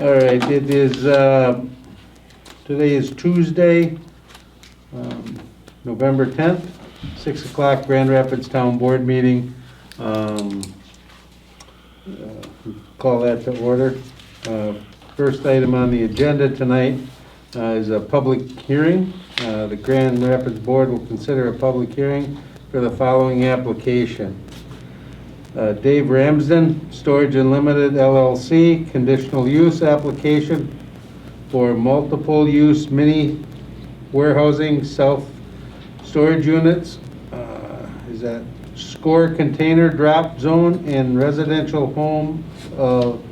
All right, it is, today is Tuesday, November 10th, 6 o'clock, Grand Rapids Town Board meeting. Call that to order. First item on the agenda tonight is a public hearing. The Grand Rapids Board will consider a public hearing for the following application. Dave Ramsden, Storage Unlimited LLC, conditional use application for multiple use mini warehousing self-storage units. Is that score container drop zone in residential home on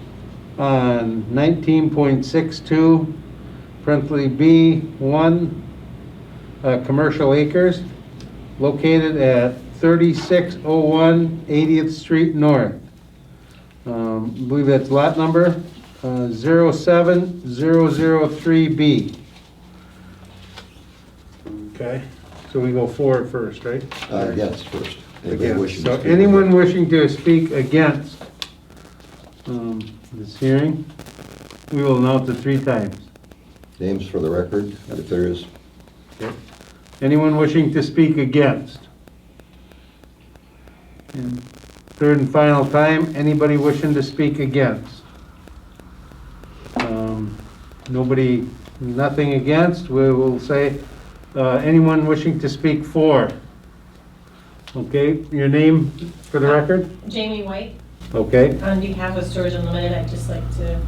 19.62, parentheses B1, commercial acres, located at 3601 80th Street North. I believe that's lot number 07003B. Okay, so we go forward first, right? Against first. Anybody wishing to So speak anyone against? wishing to speak against this hearing, we will announce it 3 times. Names for the record, if there is. Okay. Anyone wishing to speak against? And third and final time, anybody wishing to speak against? Nobody, nothing against. We will say, anyone wishing to speak for? Okay, your name for the record? Jamie White. Okay, On behalf of Storage Unlimited, I'd just like to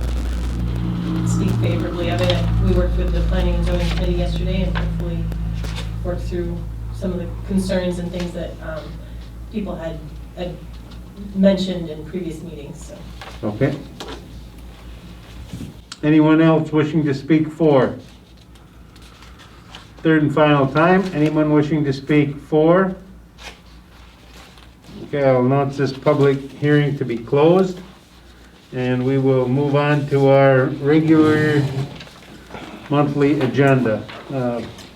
speak favorably of it. We worked with the Planning and Zoning Committee yesterday and hopefully worked through some of the concerns and things that people had mentioned in previous meetings, so. okay. Anyone else wishing to speak for? Third and final time, anyone wishing to speak for? Okay, I'll announce this public hearing to be closed, and we will move on to our regular monthly agenda.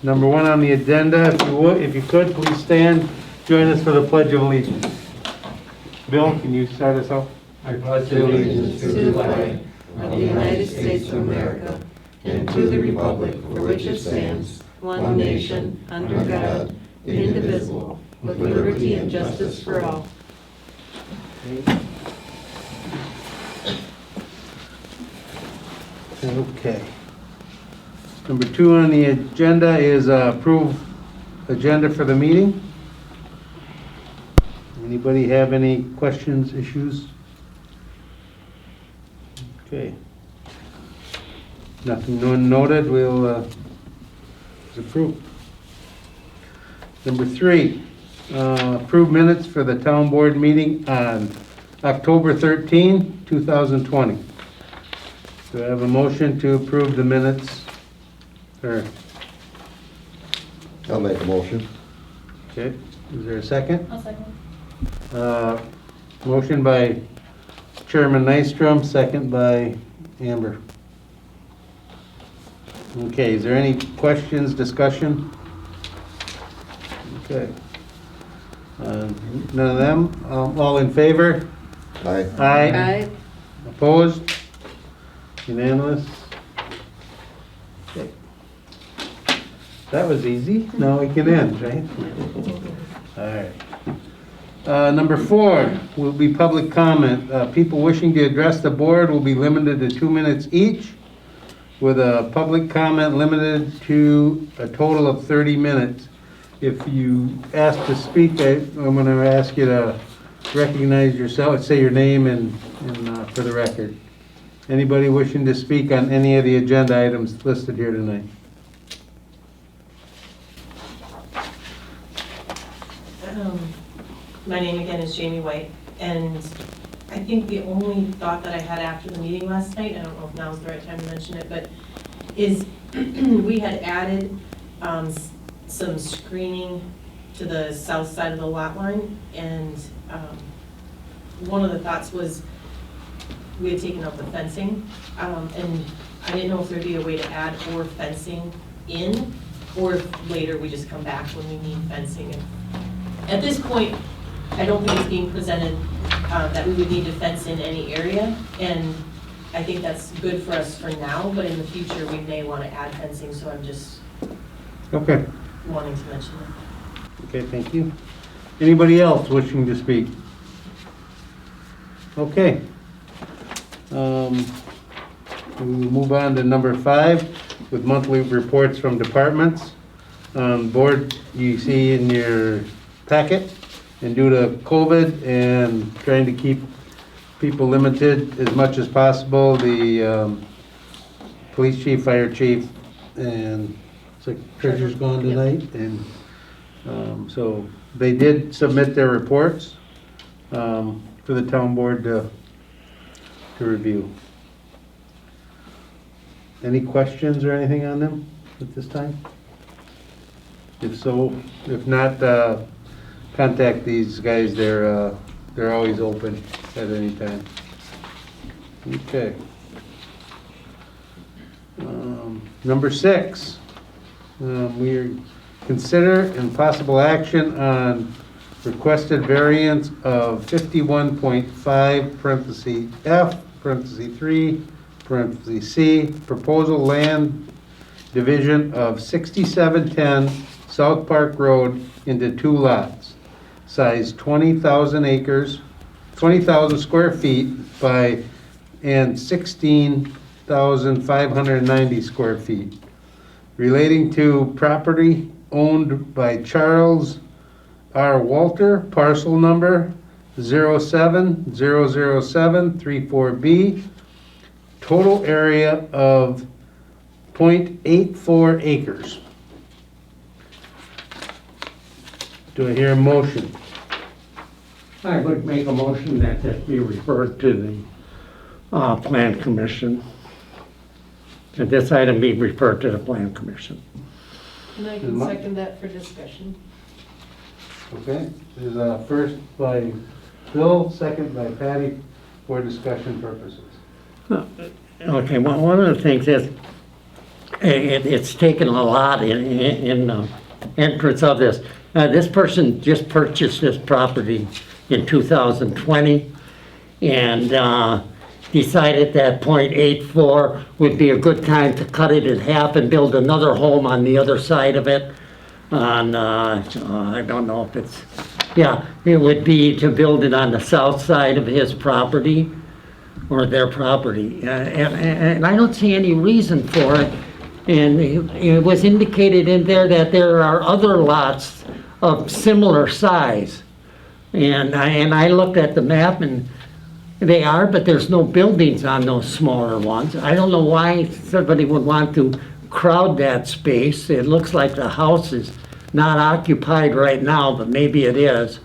Number 1 on the agenda, if you could, please stand, join us for the Pledge of Allegiance. Bill, can you start us off? I pledge allegiance to the flag of the United States of America and to the republic for which it stands, one nation, under God, indivisible, with liberty and justice for all. Okay. Number 2 on the agenda is approve agenda for the meeting. Anybody have any questions, issues? Okay. Nothing noted, we'll approve. Number 3, approve minutes for the town board meeting on October 13, 2020. Do I have a motion to approve the minutes? I'll make a motion. Okay, is there a second? I'll second. Motion by Chairman Nystrom, second by Amber. Okay, is there any questions, discussion? Okay. None of them? All in favor? Aye. Aye. Opposed? Unanimous? Okay. That was easy. Now we can end, right? All right. Number 4 will be public comment. People wishing to address the board will be limited to 2 minutes each, with a public comment limited to a total of 30 minutes. If you ask to speak, I'm going to ask you to recognize yourself, say your name and for the record. Anybody wishing to speak on any of the agenda items listed here tonight? My name again is Jamie White, and I think the only thought that I had after the meeting last night, I don't know if now's the right time to mention it, but is we had added some screening to the south side of the lot line, and one of the thoughts was we had taken out the fencing, and I didn't know if there'd be a way to add more fencing in, or if later we just come back when we need fencing. And at this point, I don't think it's being presented that we would need to fence in any area, and I think that's good for us for now, but in the future, we may want to add fencing, so I'm just Okay, wanting to mention it. okay, thank you. Anybody else wishing to speak? Okay. We will move on to number 5 with monthly reports from departments. Board, you see in your packet, and due to COVID and trying to keep people limited as much as possible, the police chief, fire chief, and treasurer's gone tonight, and so they did submit their reports for the town board to review. Any questions or anything on them at this time? If so, if not, contact these guys, they're always open at any time. Okay. Number 6, we consider and possible action on requested variance of 51.5 parentheses F, parentheses 3, parentheses C, proposal land division of 6710 South Park Road into 2 lots, size 20,000 acres, 20,000 square feet by, and 16,590 square feet, relating to property owned by Charles R. Walter, parcel number 0700734B, total area of 0.84 acres. Do I hear a motion? I would make a motion that this be referred to the Plan Commission. That this item be referred to the Plan Commission. And I can second that for discussion. Okay, there's a first by Bill, second by Patty for discussion purposes. Okay, well, one of the things is, it's taken a lot in the entrance of this. This person just purchased this property in 2020 and decided that .84 would be a good time to cut it in half and build another home on the other side of it. On, I don't know if it's, yeah, it would be to build it on the south side of his property or their property. And I don't see any reason for it. And it was indicated in there that there are other lots of similar size. And I looked at the map and they are, but there's no buildings on those smaller ones. I don't know why somebody would want to crowd that space. It looks like the house is not occupied right now, but maybe it is.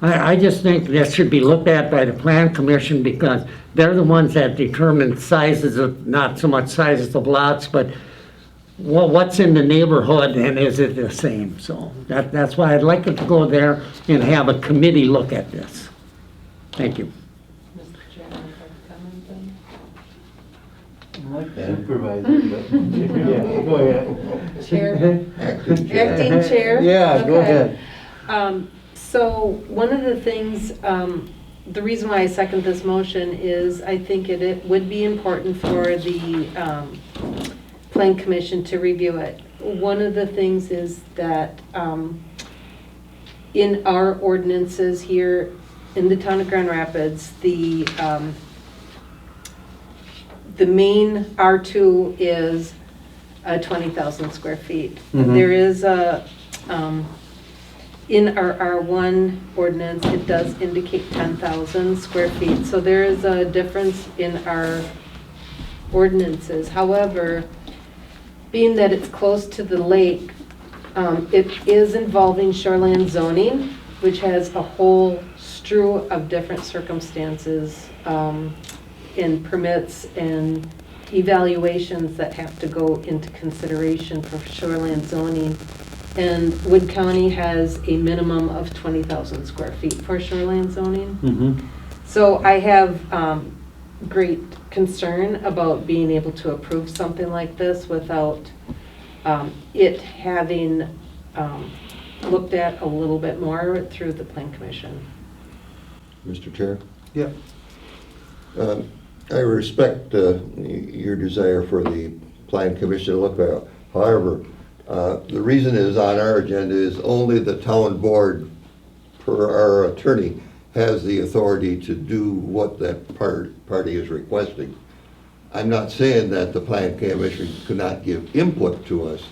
I just think that should be looked at by the Plan Commission because they're the ones that determine sizes of, not so much sizes of lots, but what's in the neighborhood and is it the same? So that's why I'd like it to go there and have a committee look at this. Thank you. Mr. Chairman, if I comment then? I'm like supervisor, but, yeah, go ahead. Chair. Acting chair. Acting chair? Yeah, go Okay. ahead. So one of the things, the reason why I second this motion is I think it would be important for the Plan Commission to review it. One of the things is that in our ordinances here in the town of Grand Rapids, the main R2 is 20,000 square feet. Mhm. There is a, in our R1 ordinance, it does indicate 10,000 square feet. So there is a difference in our ordinances. However, being that it's close to the lake, it is involving shoreline zoning, which has a whole strew of different circumstances in permits and evaluations that have to go into consideration for shoreline zoning. And Wood County has a minimum of 20,000 square feet for shoreline zoning. Mm-hmm. So I have great concern about being able to approve something like this without it having looked at a little bit more through the Plan Commission. Mr. Chair? Yep. I respect your desire for the plan commission to look at it. However, the reason it is on our agenda is only the town board, per our attorney, has the authority to do what that party is requesting. I'm not saying that the plan commission could not give input to us,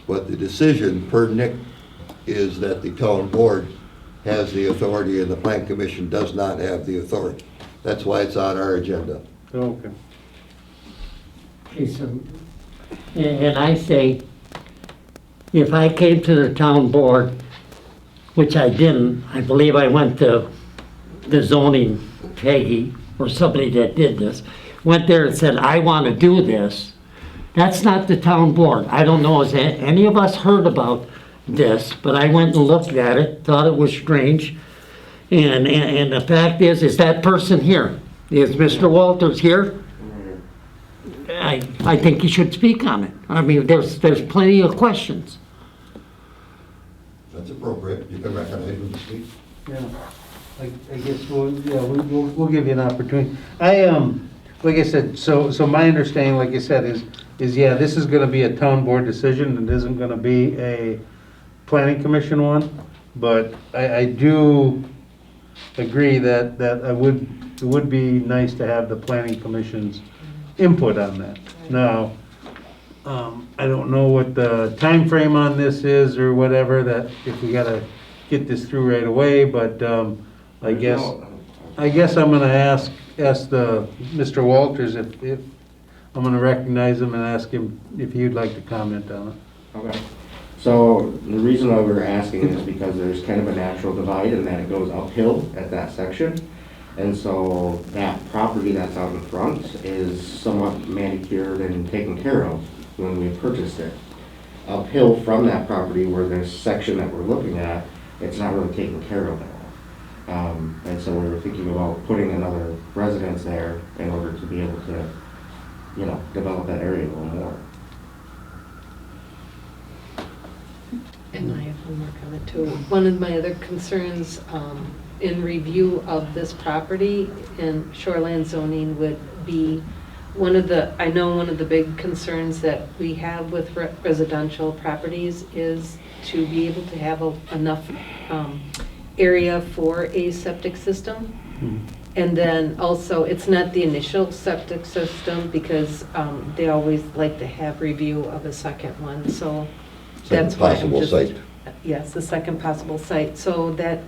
but the decision per Nick is that the town board has the authority and the plan commission does not have the authority. That's why it's on our agenda. Okay. Okay, so, and I say, if I came to the town board, which I didn't, I believe I went to the zoning Peggy or somebody that did this, went there and said, I want to do this, that's not the town board. I don't know, has any of us heard about this, but I went and looked at it, thought it was strange. And the fact is that person here, is Mr. Walters here? I think he should speak on it. I mean, there's plenty of questions. That's appropriate. You can recognize him to speak. Yeah, I guess we'll give you an opportunity. Like I said, so my understanding, like I said, is yeah, this is gonna be a town board decision. It isn't gonna be a planning commission one, but I do agree that it would be nice to have the planning commission's input on that. Now, I don't know what the time frame on this is or whatever, that if we gotta get this through right away, but I guess I'm gonna ask the Mr. Walters if I'm gonna recognize him and ask him if he'd like to comment on it. Okay. So the reason why we're asking is because there's kind of a natural divide and that it goes uphill at that section. And so that property that's out in front is somewhat manicured and taken care of when we purchased it. Uphill from that property where this section that we're looking at, it's not really taken care of at all. And so we were thinking about putting another residence there in order to be able to, you know, develop that area a little more. And I have one more comment too. One of my other concerns in review of this property and shoreline zoning would be I know one of the big concerns that we have with residential properties is to be able to have enough area for a septic system. And then also, it's not the initial septic system because they always like to have review of a second one, so. That's why I'm Possible just- site. Yes, the second possible site, so that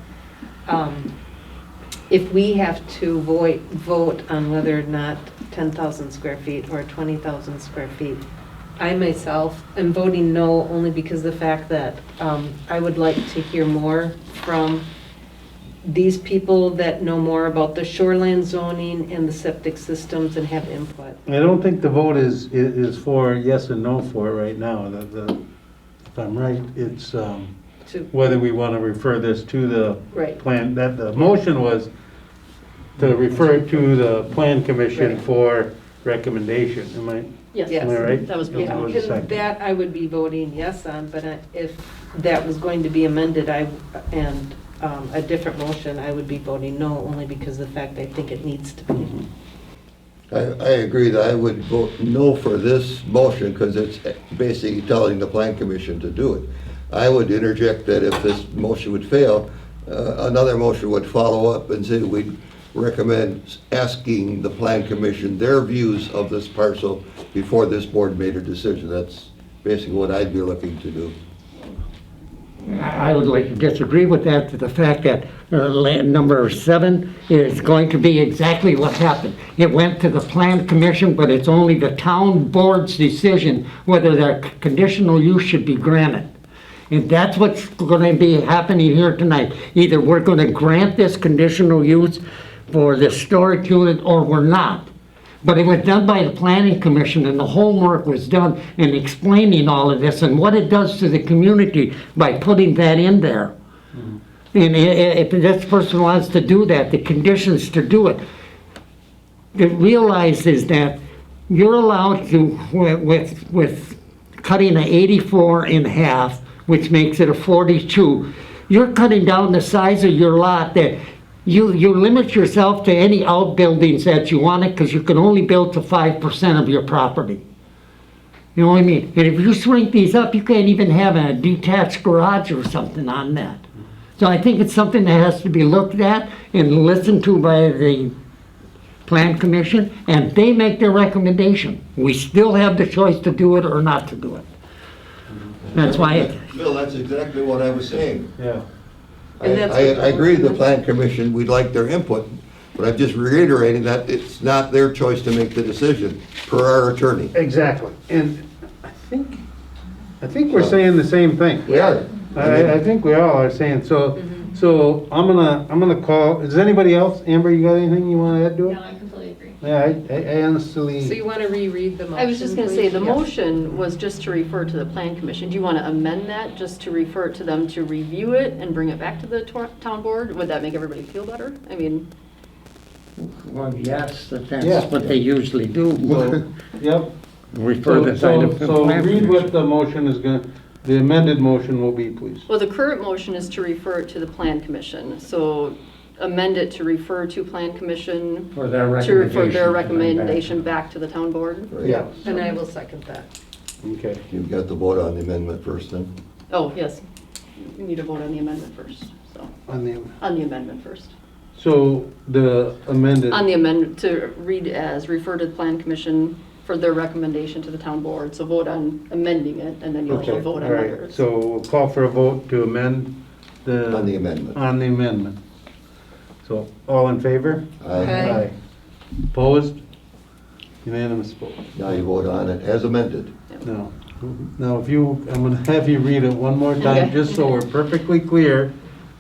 if we have to vote on whether or not 10,000 square feet or 20,000 square feet, I myself am voting no only because of the fact that I would like to hear more from these people that know more about the shoreline zoning and the septic systems and have input. I don't think the vote is for yes and no for it right now. If I'm right, it's whether we want to refer this to the Right. plan, that the motion was to refer it to the plan commission Right. for recommendation. Am I right? That was Yeah, That was a and second. that I would be voting yes on, but if that was going to be amended, and a different motion, I would be voting no, only because of the fact I think it needs to be. I agree that I would vote no for this motion because it's basically telling the plan commission to do it. I would interject that if this motion would fail, another motion would follow up and say we'd recommend asking the plan commission their views of this parcel before this board made a decision. That's basically what I'd be looking to do. I would like to disagree with that, to the fact that number 7 is going to be exactly what happened. It went to the plan commission, but it's only the town board's decision whether that conditional use should be granted. And that's what's going to be happening here tonight. Either we're going to grant this conditional use for the storage unit or we're not. But it was done by the planning commission, and the homework was done in explaining all of this and what it does to the community by putting that in there. And if this person wants to do that, the conditions to do it, it realizes that you're allowed to, with cutting an 84 in half, which makes it a 42, you're cutting down the size of your lot that you limit yourself to any outbuildings that you want it, because you can only build to 5% of your property. You know what I mean? And if you shrink these up, you can't even have a detached garage or something on that. So I think it's something that has to be looked at and listened to by the Plan Commission, and they make their recommendation. We still have the choice to do it or not to do it. That's why, Bill, that's exactly what I was saying. Yeah. I And that's I what the agree the motion is. plan commission, we'd like their input, but I'm just reiterating that it's not their choice to make the decision, per our attorney. Exactly. And I think we're saying the same thing. We are. I think we all are saying, so I'm gonna call, is anybody else, Amber, you got anything you wanna add to it? No, I completely agree. Yeah, I honestly. So you want to reread the motion? I was just gonna say, please? the Yeah. motion was just to refer to the plan commission. Do you wanna amend that, just to refer to them to review it and bring it back to the town board? Would that make everybody feel better? I mean, well, yes, Yeah. that's what they usually do. So, Yep. Refer this item to the So Plan read Commission. what the motion is gonna, the amended motion will be, please. well, the current motion is to refer it to the plan commission. So amend it to refer to plan commission For their to, recommendation. for their recommendation back to the town board. Right. Yeah, And I will second that. okay. You've got the vote on the amendment first then? Oh, yes. We need to vote on the amendment first, so, on the amendment first. So the amended, On the amendment, to read as, refer to the plan commission for their recommendation to the town board. So vote on amending it, and then you'll okay, also vote all on right. others. So we'll call for a vote to amend the. On the amendment. On the amendment. So, all in favor? Aye. Opposed? Unanimous vote. Now you vote on it as amended. No. Now, if you, I'm gonna have you read it one more time, Okay. just so we're perfectly clear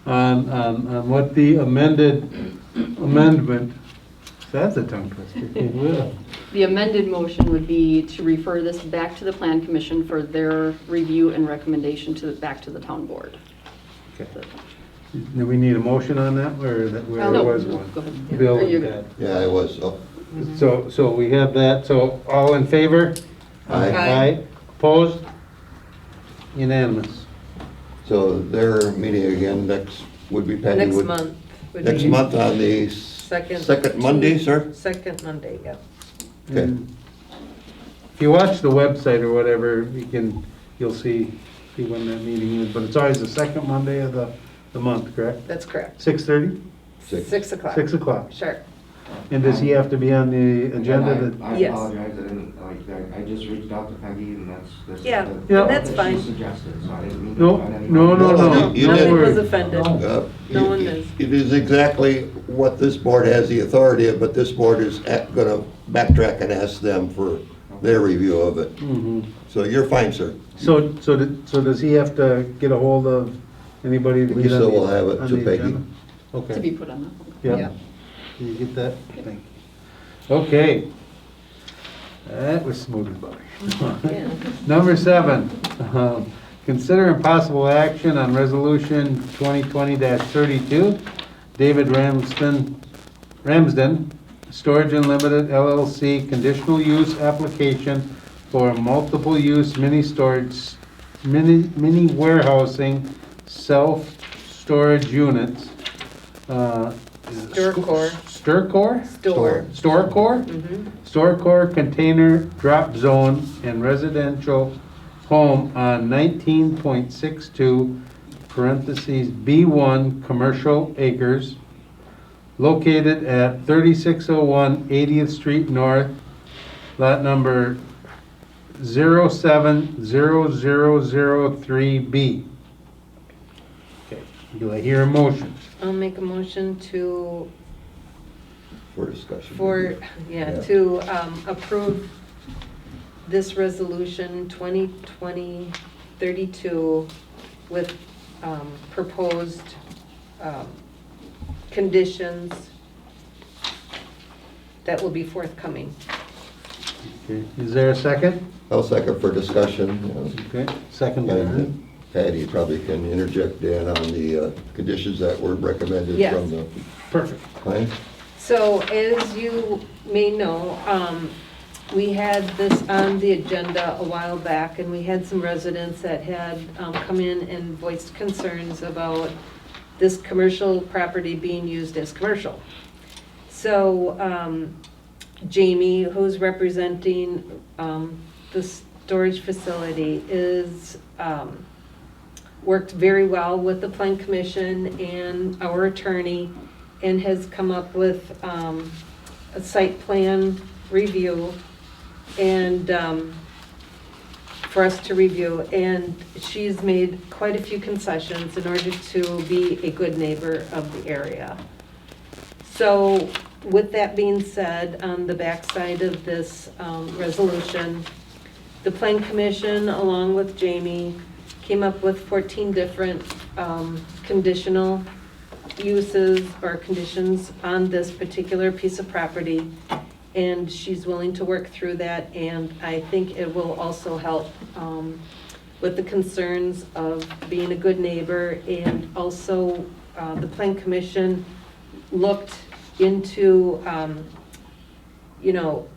on what the amendment, that's a tongue twister. Yeah. The amended motion would be to refer this back to the plan commission for their review and recommendation back to the town board. Okay. Do we need a motion on that, or that there No, was no, one? go ahead. Bill Are you- and Ted. Yeah, I was. Oh, So we have that, so all in favor? Aye. Aye. Opposed? Unanimous. So their meeting again next, would be Patty? Next would- month. would Next be month on the second Monday, sir? Second Monday, yeah. Okay. And if you watch the website or whatever, you'll see when that meeting is, but it's always the second Monday of the month, correct? That's correct. 6:30? 6 o'clock. 6 o'clock. Sure. And does he have to be on the agenda? I Yes. apologize, I didn't, I just reached out to Peggy and that's. Yeah, the- Yeah. that's that fine. She suggested, so I didn't mean to. No, offend no, anyone. no, no. You Don't did. Nothing was worry. offended. Uh, No one it- is. It is exactly what this board has the authority of, but this board is gonna backtrack and ask them for their review of it. Mhm. So you're fine, sir. So does he have to get a hold of anybody to get on Lisa the? will have it on to the Peggy. agenda? To Okay, be put on yeah. Yeah. Did you get that? Thank you. Okay. That was smooth as butter. Yeah. Number 7, consider impossible action on resolution 2020-32, David Ramsden, Storage Unlimited LLC, conditional use application for multiple use mini storage, mini warehousing, self-storage units. Storecore. Storecore? Store. Storecore? Mhm. Storecore container drop zone and residential home on 19.62, parentheses, B1 commercial acres, located at 3601 80th Street North, lot number 070003B. Okay, do I hear a motion? I'll make a motion to, For discussion. yeah, to approve this resolution 2020-32 with proposed conditions that will be forthcoming. Okay, is there a second? I'll second for discussion. Okay, second by And Patty probably can interject Dan on the conditions that were recommended Yes. from the Perfect. plan. So as you may know, we had this on the agenda a while back, and we had some residents that had come in and voiced concerns about this commercial property being used as commercial. So Jamie, who's representing the storage facility, is worked very well with the Plan Commission and our attorney, and has come up with a site plan review and for us to review. And she's made quite a few concessions in order to be a good neighbor of the area. So with that being said, on the backside of this resolution, the Plan Commission, along with Jamie, came up with 14 different conditional uses or conditions on this particular piece of property. And she's willing to work through that, and I think it will also help with the concerns of being a good neighbor. And also, the Plan Commission looked into, you know,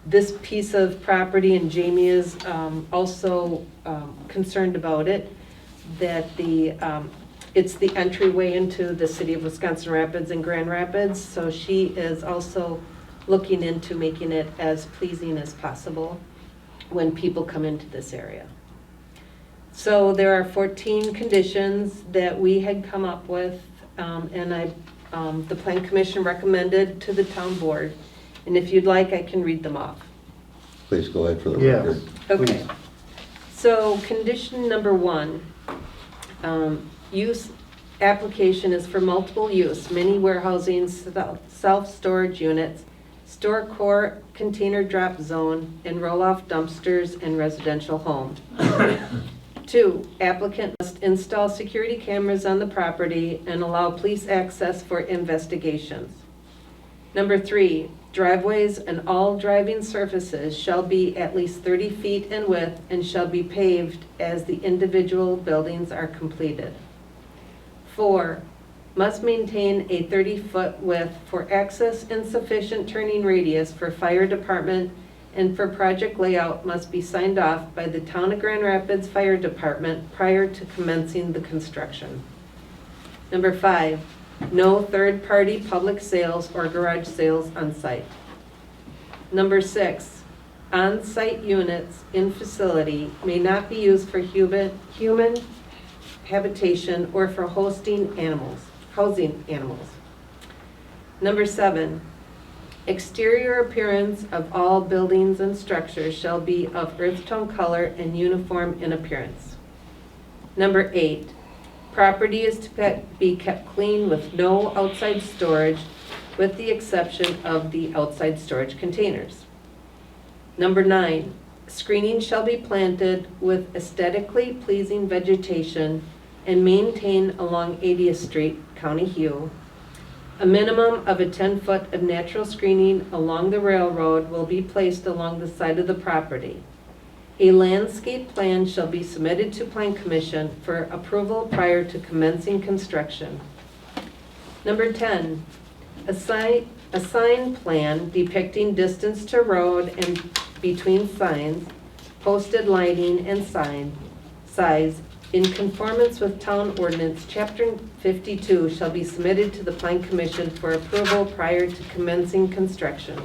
this piece of property, and Jamie is also concerned about it, that it's the entryway into the city of Wisconsin Rapids and Grand Rapids, so she is also looking into making it as pleasing as possible when people come into this area. So there are 14 conditions that we had come up with, and the Plan Commission recommended to the town board. And if you'd like, I can read them off. Please go ahead for the Yes. record. Okay. So condition number 1, use application is for multiple use, mini warehousing, self-storage units, store core container drop zone, and roll-off dumpsters in residential homes. 2, applicant must install security cameras on the property and allow police access for investigations. Number 3, driveways and all driving surfaces shall be at least 30 feet in width and shall be paved as the individual buildings are completed. 4, must maintain a 30-foot width for access and sufficient turning radius for fire department, and for project layout must be signed off by the Town of Grand Rapids Fire Department prior to commencing the construction. Number 5, no third-party public sales or garage sales on site. Number 6, on-site units in facility may not be used for human habitation or for housing animals. Number 7, exterior appearance of all buildings and structures shall be of earth tone color and uniform in appearance. Number 8, property is to be kept clean with no outside storage, with the exception of the outside storage containers. Number 9, screening shall be planted with aesthetically pleasing vegetation and maintained along 80th Street, County Hugh. A minimum of a 10-foot of natural screening along the railroad will be placed along the side of the property. A landscape plan shall be submitted to Plan Commission for approval prior to commencing construction. Number 10, a sign plan depicting distance to road and between signs, posted lighting and sign size in conformance with Town Ordinance Chapter 52 shall be submitted to the Plan Commission for approval prior to commencing construction.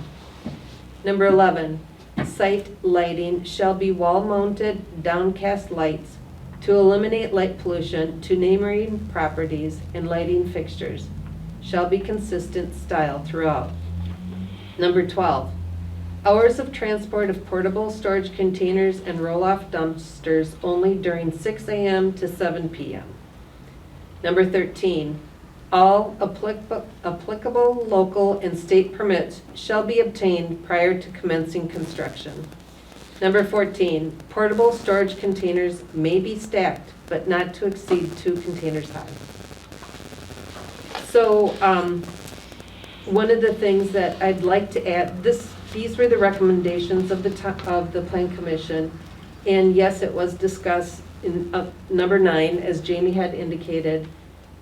Number 11, site lighting shall be wall-mounted downcast lights to eliminate light pollution to neighboring properties, and lighting fixtures shall be consistent style throughout. Number 12, hours of transport of portable storage containers and roll-off dumpsters only during 6 a.m. to 7 p.m. Number 13, all applicable local and state permits shall be obtained prior to commencing construction. Number 14, portable storage containers may be stacked, but not to exceed 2 containers high. So one of the things that I'd like to add, these were the recommendations of the Plan Commission, and yes, it was discussed in number 9, as Jamie had indicated,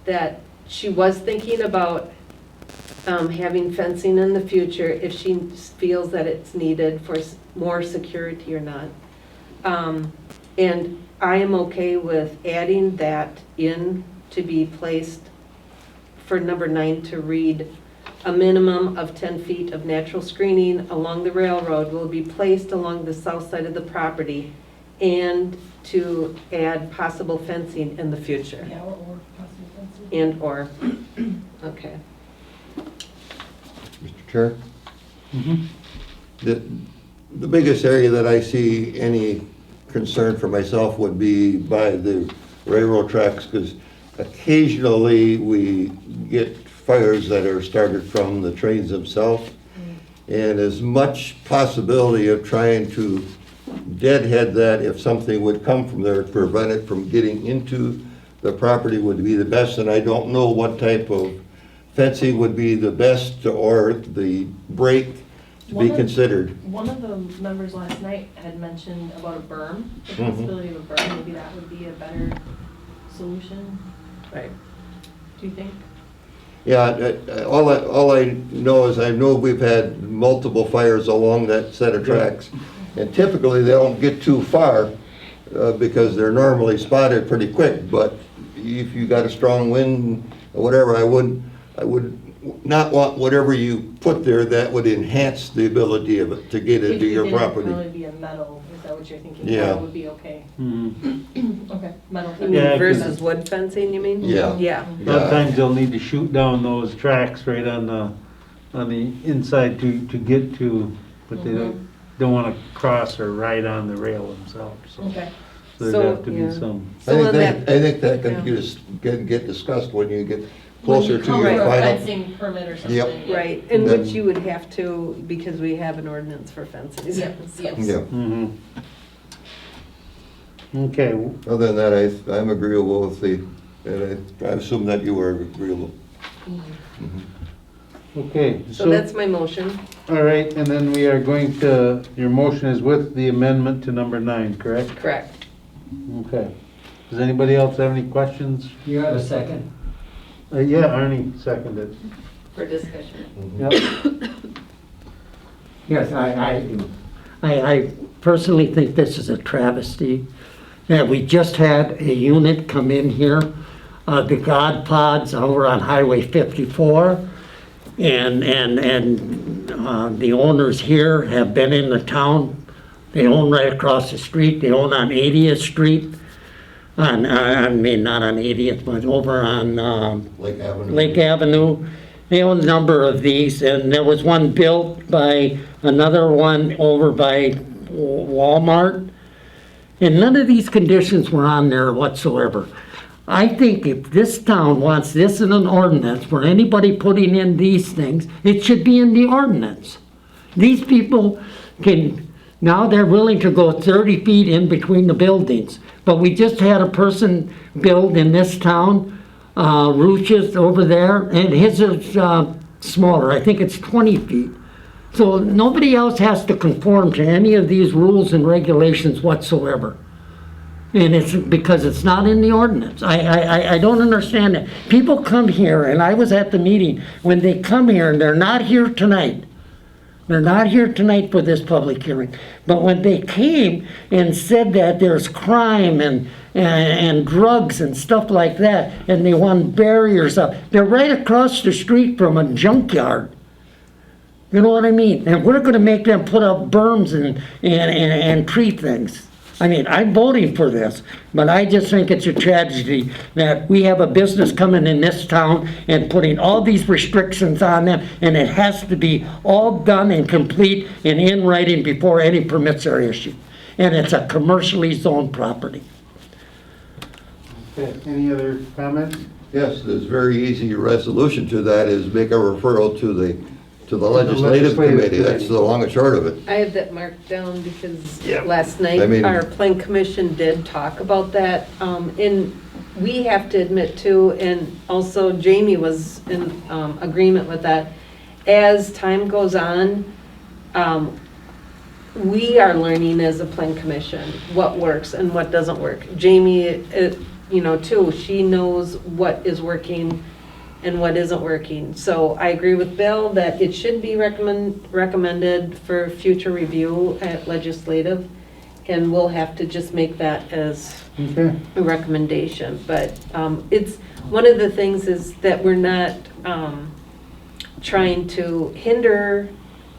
that she was thinking about having fencing in the future if she feels that it's needed for more security or not. And I am okay with adding that in to be placed for number 9 to read, "A minimum of 10 feet of natural screening along the railroad will be placed along the south side of the property," and to add possible fencing in the future. Yeah, or possibly fencing. And/or, okay. Mr. Chair? The biggest area that I see any concern for myself would be by the railroad tracks, because occasionally we get fires that are started from the trains themselves. And as much possibility of trying to deadhead that if something would come from there to prevent it from getting into the property would be the best. And I don't know what type of fencing would be the best or the break to be considered. One of the members last night had mentioned about a berm, the Mhm. possibility of a berm, maybe that would be a better solution, Right. do you think? Yeah, all I know is I know we've had multiple fires along that set of tracks. And typically, they don't get too far because they're normally spotted pretty quick. But if you got a strong wind or whatever, I would not want whatever you put there that would enhance the ability of it to get into your property. It would probably be a metal, is that what you're thinking? Yeah. Metal would be okay. Okay, metal. You mean Yeah, 'cause- versus wood fencing, you mean? Yeah. Yeah. Sometimes they'll need to shoot down those tracks right on the inside to get to, but they don't want to cross or ride on the rail themselves, so. Okay. So there'd So, have to yeah. be some. So on I think that yeah. can get discussed when you get closer to When your you come for a final. fencing permit or something. Yep. yeah. Right, and Then- which you would have to, because we have an ordinance for fences. Yes, yes. Yeah. Okay, Other than that, I'm agreeable with and I assume that you were agreeable. okay. So that's my motion. All right, and then we are going to, your motion is with the amendment to number 9, correct? Correct. Okay. Does anybody else have any questions? You have a second? Yeah, Arnie seconded. For discussion. Yep. Yes, I personally think this is a travesty. That we just had a unit come in here, the God Pods over on Highway 54. And the owners here have been in the town. They own right across the street. They own on 80th Street. I mean, not on 80th, but over on Lake Avenue. Lake Avenue. They own a number of these, and there was one built by another one over by Walmart. And none of these conditions were on there whatsoever. I think if this town wants this in an ordinance for anybody putting in these things, it should be in the ordinance. These people now they're willing to go 30 feet in between the buildings. But we just had a person build in this town, Ruch's over there, and his is smaller. I think it's 20 feet. So nobody else has to conform to any of these rules and regulations whatsoever. And it's because it's not in the ordinance. I don't understand it. People come here, and I was at the meeting, when they come here, and they're not here tonight. They're not here tonight for this public hearing. But when they came and said that there's crime and drugs and stuff like that, and they want barriers up, they're right across the street from a junkyard. You know what I mean? And we're gonna make them put up berms and tree things. I mean, I'm voting for this, but I just think it's a tragedy that we have a business coming in this town and putting all these restrictions on them, and it has to be all done and complete and in writing before any permits are issued. And it's a commercially zoned property. Okay, any other comments? Yes, there's very easy resolution to that is make a referral to the legislative committee. That's the long and short of it. I have that marked down because Yeah. last I night, mean- our plan commission did talk about that. And we have to admit too, and also Jamie was in agreement with that, as time goes on, we are learning as a plan commission what works and what doesn't work. Jamie, too, she knows what is working and what isn't working. So I agree with Bill that it should be recommended for future review at legislative. and we'll have to just make that as Okay. a recommendation. But it's, one of the things is that we're not trying to hinder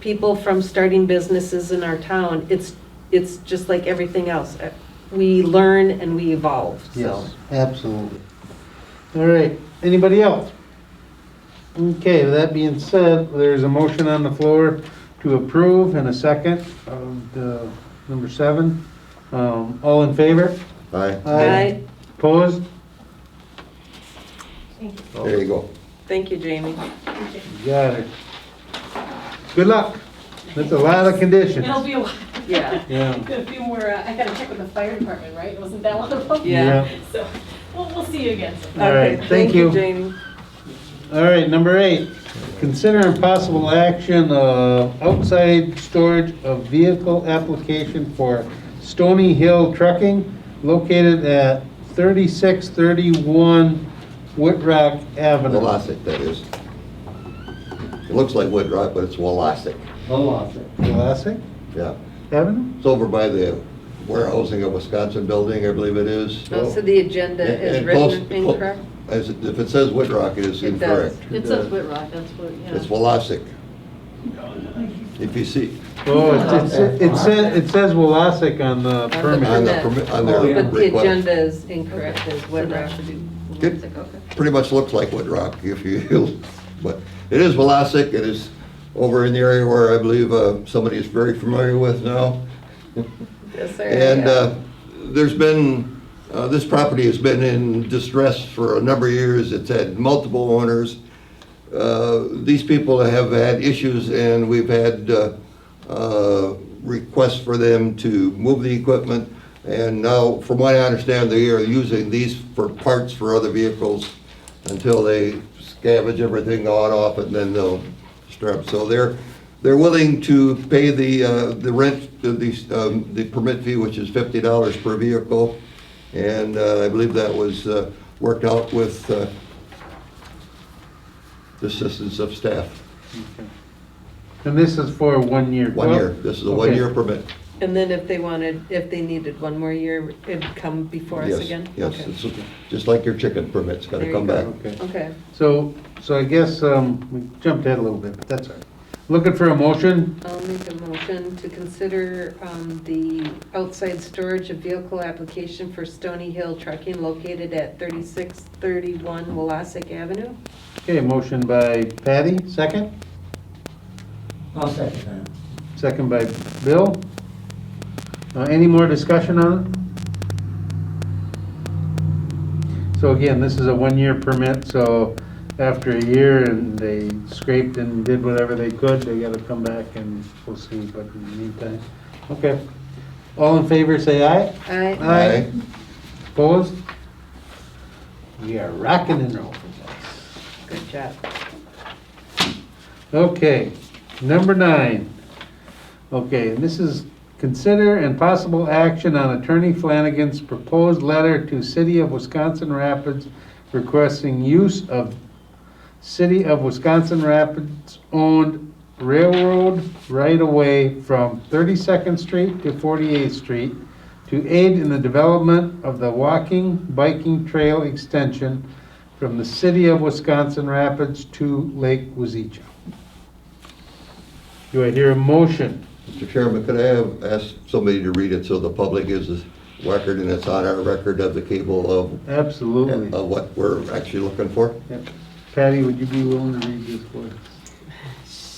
people from starting businesses in our town. It's just like everything else. We learn and we evolve, so. Yes, absolutely. All right, anybody else? Okay, with that being said, there's a motion on the floor to approve and a second of the number 7. All in favor? Aye. Aye. Opposed? Thank you. There you go. Thank you, Jamie. Got it. Good luck. That's a lot of conditions. It'll be a while. Yeah. Yeah. A few more, I gotta check with the fire department, right? Wasn't that one of them? Yeah. So, we'll see you again sometime. All right, Okay, thank you. Jamie. All right, number 8, consider impossible action outside storage of vehicle application for Stony Hill Trucking located at 3631 Whitrock Avenue. Wallasic, that is. It looks like Woodrock, but it's Wallasic. Classic Yeah. Avenue? It's over by the warehousing of Wisconsin building, I believe it is. Oh, so the agenda is And close- written incorrect? If it says Woodrock, it is It does. incorrect. It says Whitrock, that's what, It's yeah. Wallasic. If you see, Oh, it says Wallasic on the on permit. the permit, on their But the request. agenda is incorrect, is So what that Rob should be. Good. Okay. Pretty much looks like Woodrock if you, but it is Wallasic. It is over in the area where I believe somebody is very familiar with now. Yes, sir. And there's been, this property has been in distress for a number of years. It's had multiple owners. These people have had issues, and we've had requests for them to move the equipment. And now, from what I understand, they are using these for parts for other vehicles until they scavenge everything on off, and then they'll strap. So they're willing to pay the rent, the permit fee, which is $50 per vehicle. And I believe that was worked out with the assistance of staff. And this is for 1 year. 1 year. This is a Okay. 1-year permit. And then if they needed one more year, it'd come before us Yes, again? yes. Okay. It's just like your chicken permit's got There to you come go. back. Okay. Okay. So I guess we jumped ahead a little bit, but that's all right. Looking for a motion? I'll make a motion to consider the outside storage of vehicle application for Stony Hill Trucking located at 3631 Wallasic Avenue. Okay, motion by Patty, second? I'll second that. Second by Bill. Any more discussion on it? So again, this is a 1-year permit, so after a year and they scraped and did whatever they could, they gotta come back and we'll see, but in the meantime, okay. All in favor, say aye. Aye. Aye. Opposed? We are rocking and rolling. Good job. Okay, number 9. Okay, and this is consider and possible action on Attorney Flanagan's proposed letter to City of Wisconsin Rapids requesting use of City of Wisconsin Rapids owned railroad right-of-way from 32nd Street to 48th Street to aid in the development of the walking, biking trail extension from the City of Wisconsin Rapids to Lake Wazeecha. Do I hear a motion? Mr. Chairman, could I have asked somebody to read it so the public is a record and it's on our record of the cable of Absolutely. what we're actually looking for? Yep. Patty, would you be willing to read this for us?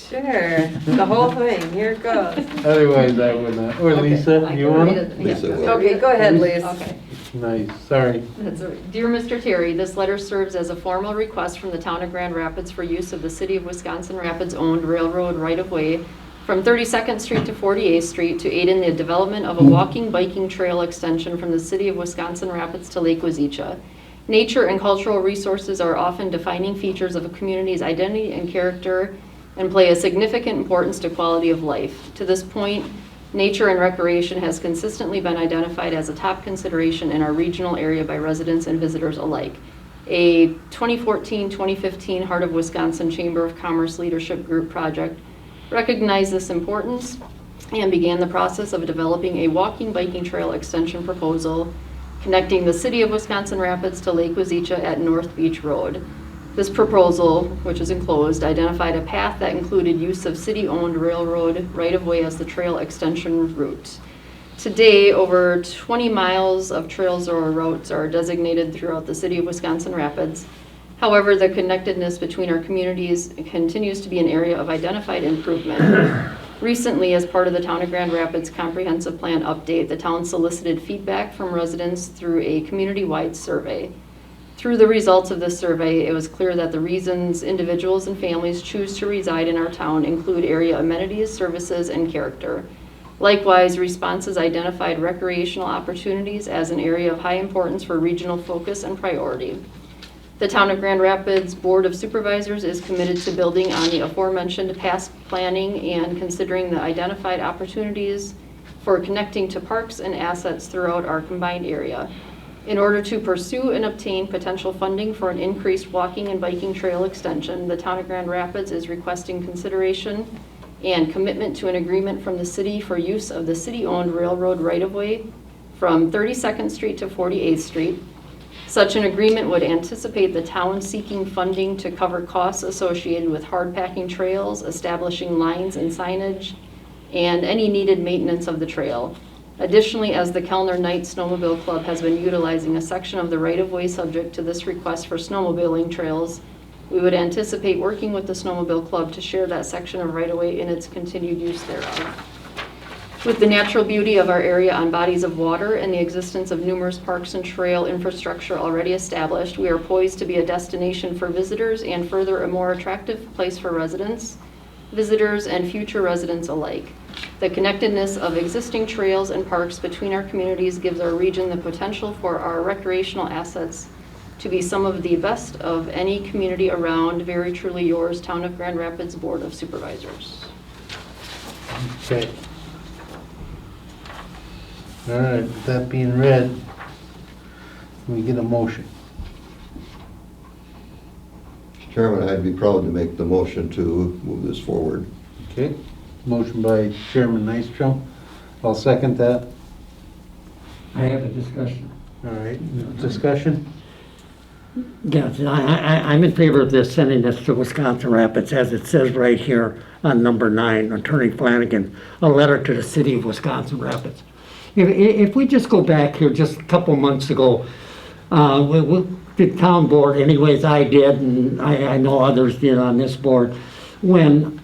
Sure, the whole thing, here it goes. Otherwise, I would not. Or Okay, Lisa, I you can want read it? it. Lisa Yeah. will. Okay, go ahead, Liz. Okay. Nice, sorry. That's all right. Dear Mr. Terry, this letter serves as a formal request from the town of Grand Rapids for use of the City of Wisconsin Rapids-owned railroad right-of-way from 32nd Street to 48th Street to aid in the development of a walking, biking trail extension from the City of Wisconsin Rapids to Lake Wazeecha. Nature and cultural resources are often defining features of a community's identity and character and play a significant importance to quality of life. To this point, nature and recreation has consistently been identified as a top consideration in our regional area by residents and visitors alike. A 2014-2015 Heart of Wisconsin Chamber of Commerce Leadership Group project recognized this importance and began the process of developing a walking biking trail extension proposal connecting the city of Wisconsin Rapids to Lake Wazeecha at North Beach Road. This proposal, which is enclosed, identified a path that included use of city-owned railroad right-of-way as the trail extension route. Today, over 20 miles of trails or routes are designated throughout the city of Wisconsin Rapids. However, the connectedness between our communities continues to be an area of identified improvement. Recently, as part of the Town of Grand Rapids Comprehensive Plan update, the town solicited feedback from residents through a community-wide survey. Through the results of this survey, it was clear that the reasons individuals and families choose to reside in our town include area amenities, services, and character. Likewise, responses identified recreational opportunities as an area of high importance for regional focus and priority. The Town of Grand Rapids Board of Supervisors is committed to building on the aforementioned past planning and considering the identified opportunities for connecting to parks and assets throughout our combined area. In order to pursue and obtain potential funding for an increased walking and biking trail extension, the Town of Grand Rapids is requesting consideration and commitment to an agreement from the city for use of the city-owned railroad right-of-way from 32nd Street to 48th Street. Such an agreement would anticipate the town seeking funding to cover costs associated with hard packing trails, establishing lines and signage, and any needed maintenance of the trail. Additionally, as the Kellner Night Snowmobile Club has been utilizing a section of the right-of-way subject to this request for snowmobiling trails, we would anticipate working with the Snowmobile Club to share that section of right-of-way in its continued use thereof. With the natural beauty of our area on bodies of water and the existence of numerous parks and trail infrastructure already established, we are poised to be a destination for visitors and further a more attractive place for residents, visitors, and future residents alike. The connectedness of existing trails and parks between our communities gives our region the potential for our recreational assets to be some of the best of any community around. Very truly yours, Town of Grand Rapids Board of Supervisors. Okay. All right, with that being read, we get a motion. Mr. Chairman, I'd be proud to make the motion to move this forward. Okay, motion by Chairman Nystrom. I'll second that. I have a discussion. All right, discussion? Yes, I'm in favor of this, sending this to Wisconsin Rapids, as it says right here on number 9, Attorney Flanagan, a letter to the city of Wisconsin Rapids. If we just go back here just a couple months ago, the town board, anyways, I did, and I know others did on this board, when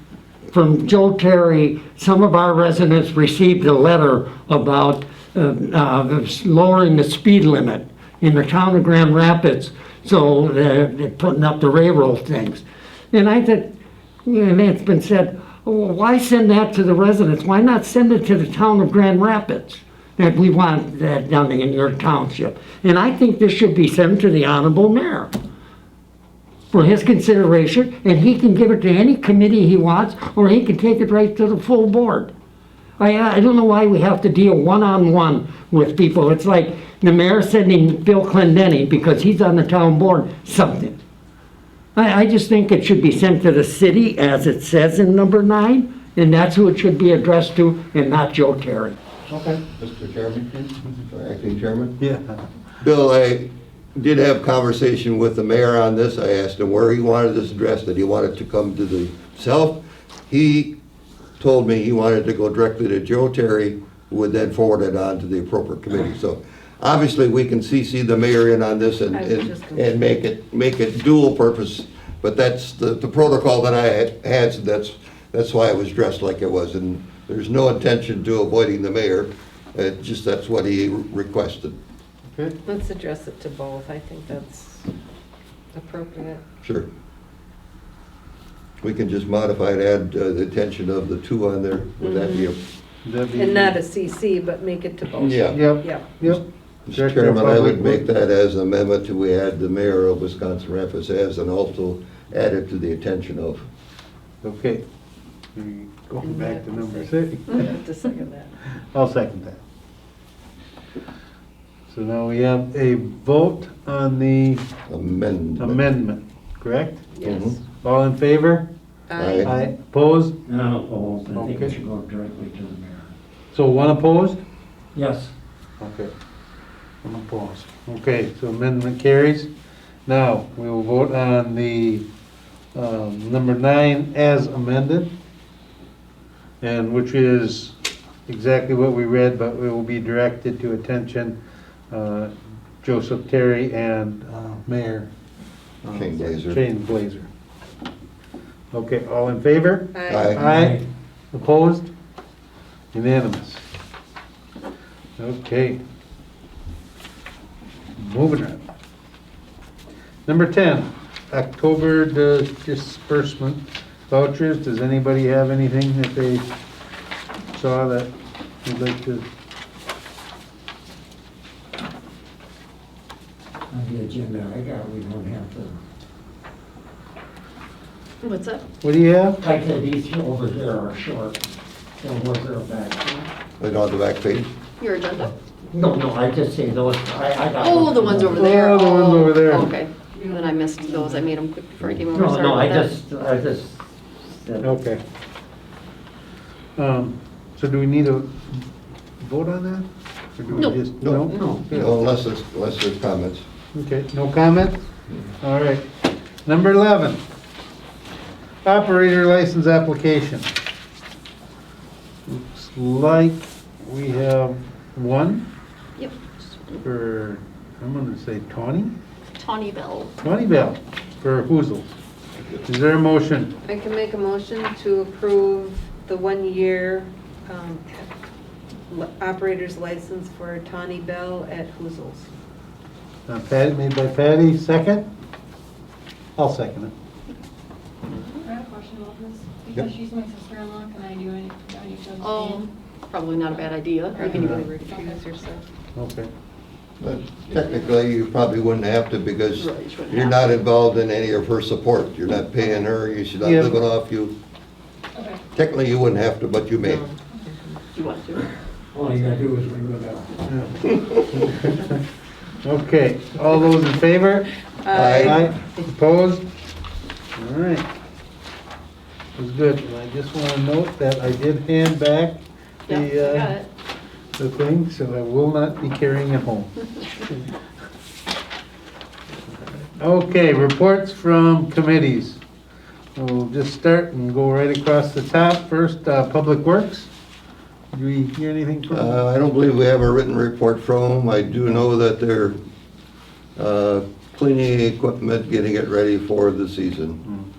from Joe Terry, some of our residents received a letter about lowering the speed limit in the town of Grand Rapids, so they're putting up the railroad things. And I said, and it's been said, well, why send that to the residents? Why not send it to the town of Grand Rapids? That we want that done in your township. And I think this should be sent to the honorable mayor for his consideration, and he can give it to any committee he wants, or he can take it right to the full board. I don't know why we have to deal one-on-one with people. It's like the mayor sending Bill Clendenny, because he's on the town board, something. I just think it should be sent to the city, as it says in number 9, and that's who it should be addressed to, and not Joe Terry. Okay. Mr. Chairman, Acting Chairman? Yeah. Bill, I did have conversation with the mayor on this. I asked him where he wanted this addressed, that he wanted to come to the south. He told me he wanted to go directly to Joe Terry, who would then forward it on to the appropriate committee. So obviously, we can CC the mayor in on this and make it dual purpose, but that's the protocol that I had, so that's why it was dressed like it was. And there's no intention to avoiding the mayor, just that's what he requested. Okay. Let's address it to both. I think that's appropriate. Sure. We can just modify and add the attention of the 2 on there. Would that be a... And not a CC, but make it to both. Yeah. Yep. Yeah. Yep. Mr. Chairman, I would make that as an amendment to we add the mayor of Wisconsin Rapids as, and also add it to the attention of. Okay. Going back to number 6. I have to second that. I'll second that. So now we have a vote on the amendment, correct? Yes. Mhm. All in favor? Aye. Aye. Opposed? No, I think it Okay. should go directly to the mayor. So one opposed? Yes. Okay. One opposed. Okay, so amendment carries. Now, we will vote on the number 9 as amended, and which is exactly what we read, but it will be directed to attention Joseph Terry and Mayor Shane Blazer. Shane Blazer. Okay, all in favor? Aye. Aye. Opposed? Unanimous. Okay. Moving on. Number 10, October disbursement vouchers. Does anybody have anything that they saw that you'd like to? On the agenda, we don't have to. What's that? What do you have? Like these over here are short. They'll work real back. Right on the back page. Your agenda? No, I just say those, I got. Oh, the ones over there. Oh, the ones over there. Okay, then I missed those, I made them quick before I came over, sorry No, I about that. just said. Okay. So do we need a vote on that? Or do we No. just- No. No. Unless there's comments. Okay, no comment? All right. Number 11, operator license application. Looks like we have one Yep, for, I'm gonna say Tawny Bell. Bell for Hoozles. Is there a motion? I can make a motion to approve the 1-year operator's license for Tawny Bell at Hoozles. Patty, made by Patty, second? I'll second it. I have a question about this. Yep. Because she's my sister-in-law, can I do it? Do I need to Oh, abstain? probably not a bad idea. You can Yeah. even recuse yourself. Okay. But technically, you probably wouldn't have to because Right, you shouldn't you're have not to. involved in any of her support. You're not paying her, she's not Yeah. living off you. Okay. Technically, you wouldn't have to, but you may. Do you want to? All you gotta do is ring the bell. Okay, all those in favor? Aye. Opposed? All right. It was good, and I just want to note that I did hand back Yeah, I got the, it. the thing, so I will not be carrying it home. Okay, reports from committees. We'll just start and go right across the top. First, Public Works. Do we hear anything from? I don't believe we have a written report from them. I do know that they're cleaning equipment, getting it ready for the season.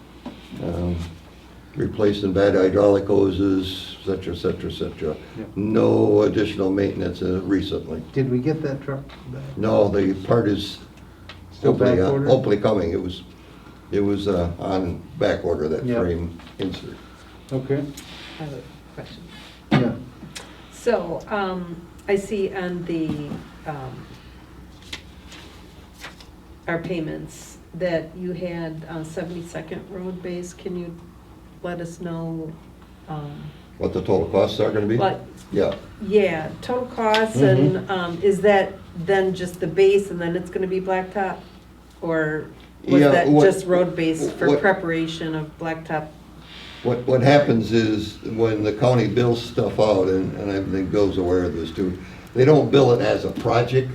Replacing bad hydraulic hoses, et cetera, et cetera, et cetera. Yep. No additional maintenance recently. Did we get that truck back? No, the part is Still back ordered? hopefully coming. It was on back order, that Yep. frame insert. Okay, I have a question. yeah. So, I see on the, our payments that you had 72nd Road Base. Can you let us know, What the total costs are gonna be? what, Yeah. yeah, total costs and, is that then just the base and then it's gonna be blacktop? Or was Yeah, that what- just road base for what- preparation of blacktop? What happens is when the county bills stuff out, and I think Bill's aware of this too, they don't bill it as a project.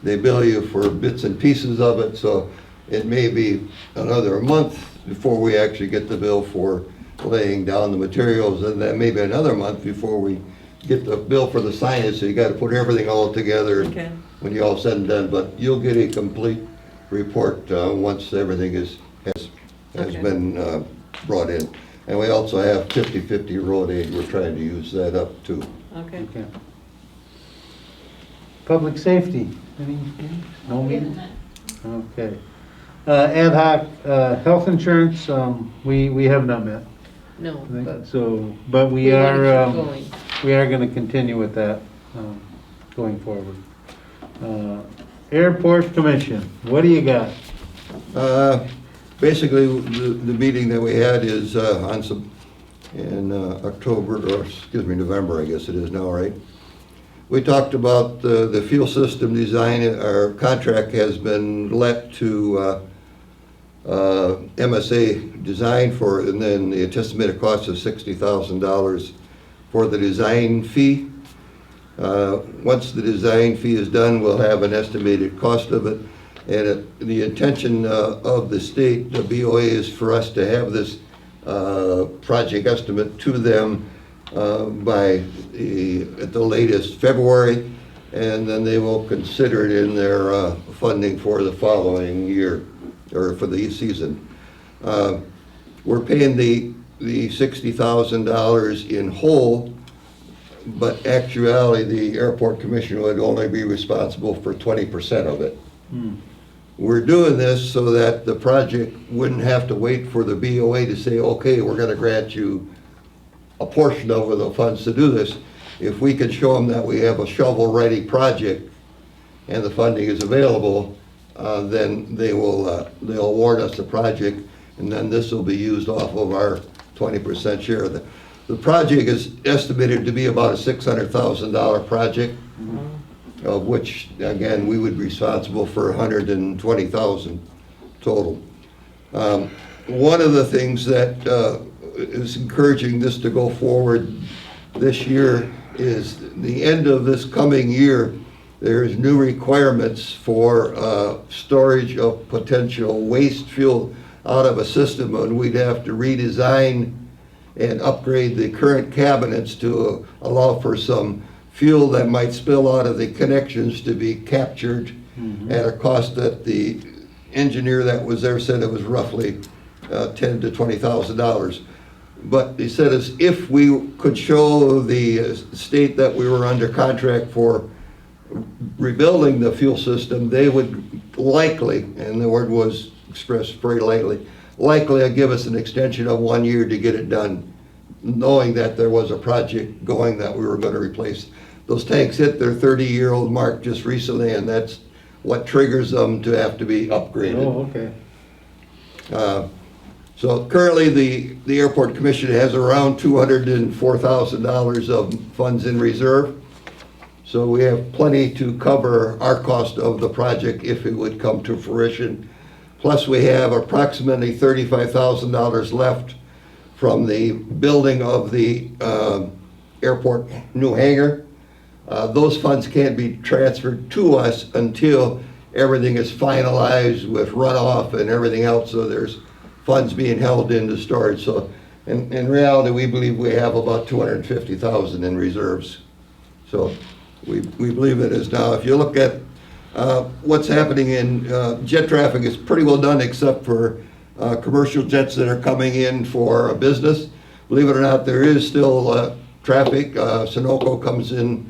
They bill you for bits and pieces of it, so it may be another month before we actually get the bill for laying down the materials, and then maybe another month before we get the bill for the signage, so you gotta put everything all together Okay. when you're all said and done, but you'll get a complete report once everything has Okay. been brought in. And we also have 50/50 road aid, we're trying to use that up too. Okay. Okay. Public safety, any, no meeting? Okay. Ad hoc, health insurance, we have not met. No, I think but so, but we we wanna are, keep going. we are gonna continue with that, going forward. Airport Commission, what do you got? Basically, the meeting that we had is in October, or excuse me, November, I guess it is now, right? We talked about the fuel system design. Our contract has been let to MSA Design for, and then the anticipated cost is $60,000 for the design fee. Once the design fee is done, we'll have an estimated cost of it. And the intention of the state, the BOA, is for us to have this project estimate to them by at the latest February, and then they will consider it in their funding for the following year, or for the season. We're paying the $60,000 in whole, but actuality, the airport commission would only be responsible for 20% of it. We're doing this so that the project wouldn't have to wait for the BOA to say, okay, we're going to grant you a portion of the funds to do this. If we can show them that we have a shovel-ready project and the funding is available, then they'll award us the project, and then this will be used off of our 20% share. The project is estimated to be about a $600,000 project, of which, again, we would be responsible for $120,000 total. One of the things that is encouraging this to go forward this year is the end of this coming year, there's new requirements for storage of potential waste fuel out of a system, and we'd have to redesign and upgrade the current cabinets to allow for some fuel that might spill out of the connections to be captured at a cost that the engineer that was there said it was roughly $10,000 to $20,000. But he said as if we could show the state that we were under contract for rebuilding the fuel system, they would likely, and the word was expressed very lightly, likely give us an extension of 1 year to get it done, knowing that there was a project going that we were going to replace. Those tanks hit their 30-year-old mark just recently, and that's what triggers them to have to be upgraded. Oh, okay. So currently, the Airport Commission has around $204,000 of funds in reserve. So we have plenty to cover our cost of the project if it would come to fruition. Plus, we have approximately $35,000 left from the building of the airport new hangar. Those funds can't be transferred to us until everything is finalized with runoff and everything else, so there's funds being held into storage. So in reality, we believe we have about $250,000 in reserves. So we believe it is now. If you look at what's happening in jet traffic, is pretty well done except for commercial jets that are coming in for business. Believe it or not, there is still traffic. Sunoco comes in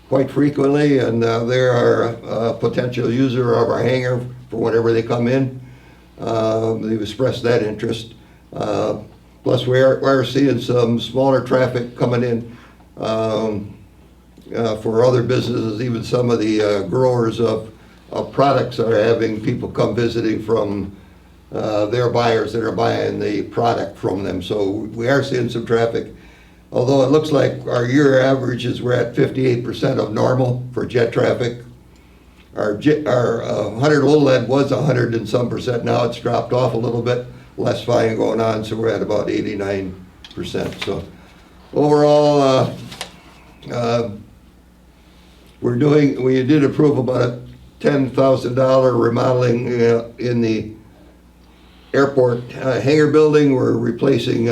quite frequently, and they are a potential user of our hangar for whenever they come in. They've expressed that interest. Plus, we are seeing some smaller traffic coming in for other businesses. Even some of the growers of products are having people come visiting from their buyers that are buying the product from them. So we are seeing some traffic. Although it looks like our year averages we're at 58% of normal for jet traffic. Our 100 OLED was 100 and some percent. Now it's dropped off a little bit. Less flying going on, so we're at about 89%. So overall, we did approve about a $10,000 remodeling in the airport hangar building. We're replacing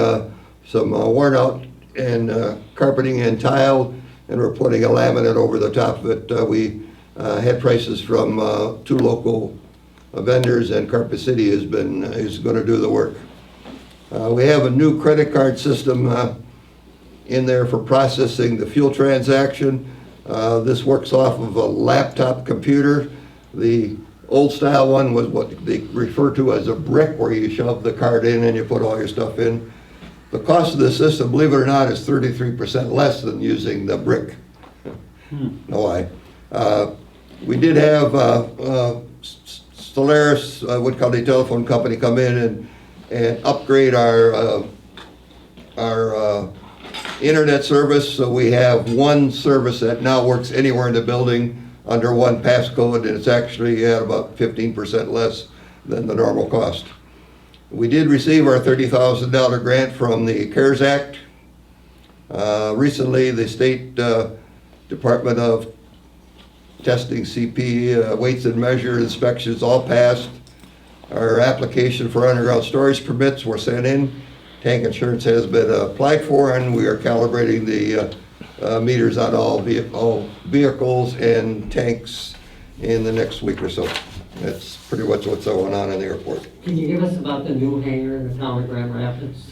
some worn out and carpeting and tile, and we're putting a laminate over the top of it. We had prices from 2 local vendors, and Carpet City is going to do the work. We have a new credit card system in there for processing the fuel transaction. This works off of a laptop computer. The old style one was what they refer to as a brick, where you shove the card in and you put all your stuff in. The cost of the system, believe it or not, is 33% less than using the brick. No lie. We did have Solaris, Wood County Telephone Company, come in and upgrade our internet service. So we have one service that now works anywhere in the building under one passcode, and it's actually at about 15% less than the normal cost. We did receive our $30,000 grant from the CARES Act. Recently, the State Department of Testing, CP, weights and measure inspections all passed. Our application for underground storage permits were sent in. Tank insurance has been applied for, and we are calibrating the meters on all vehicles and tanks in the next week or so. That's pretty much what's going on in the airport. Can you give us about the new hangar in the town of Grand Rapids?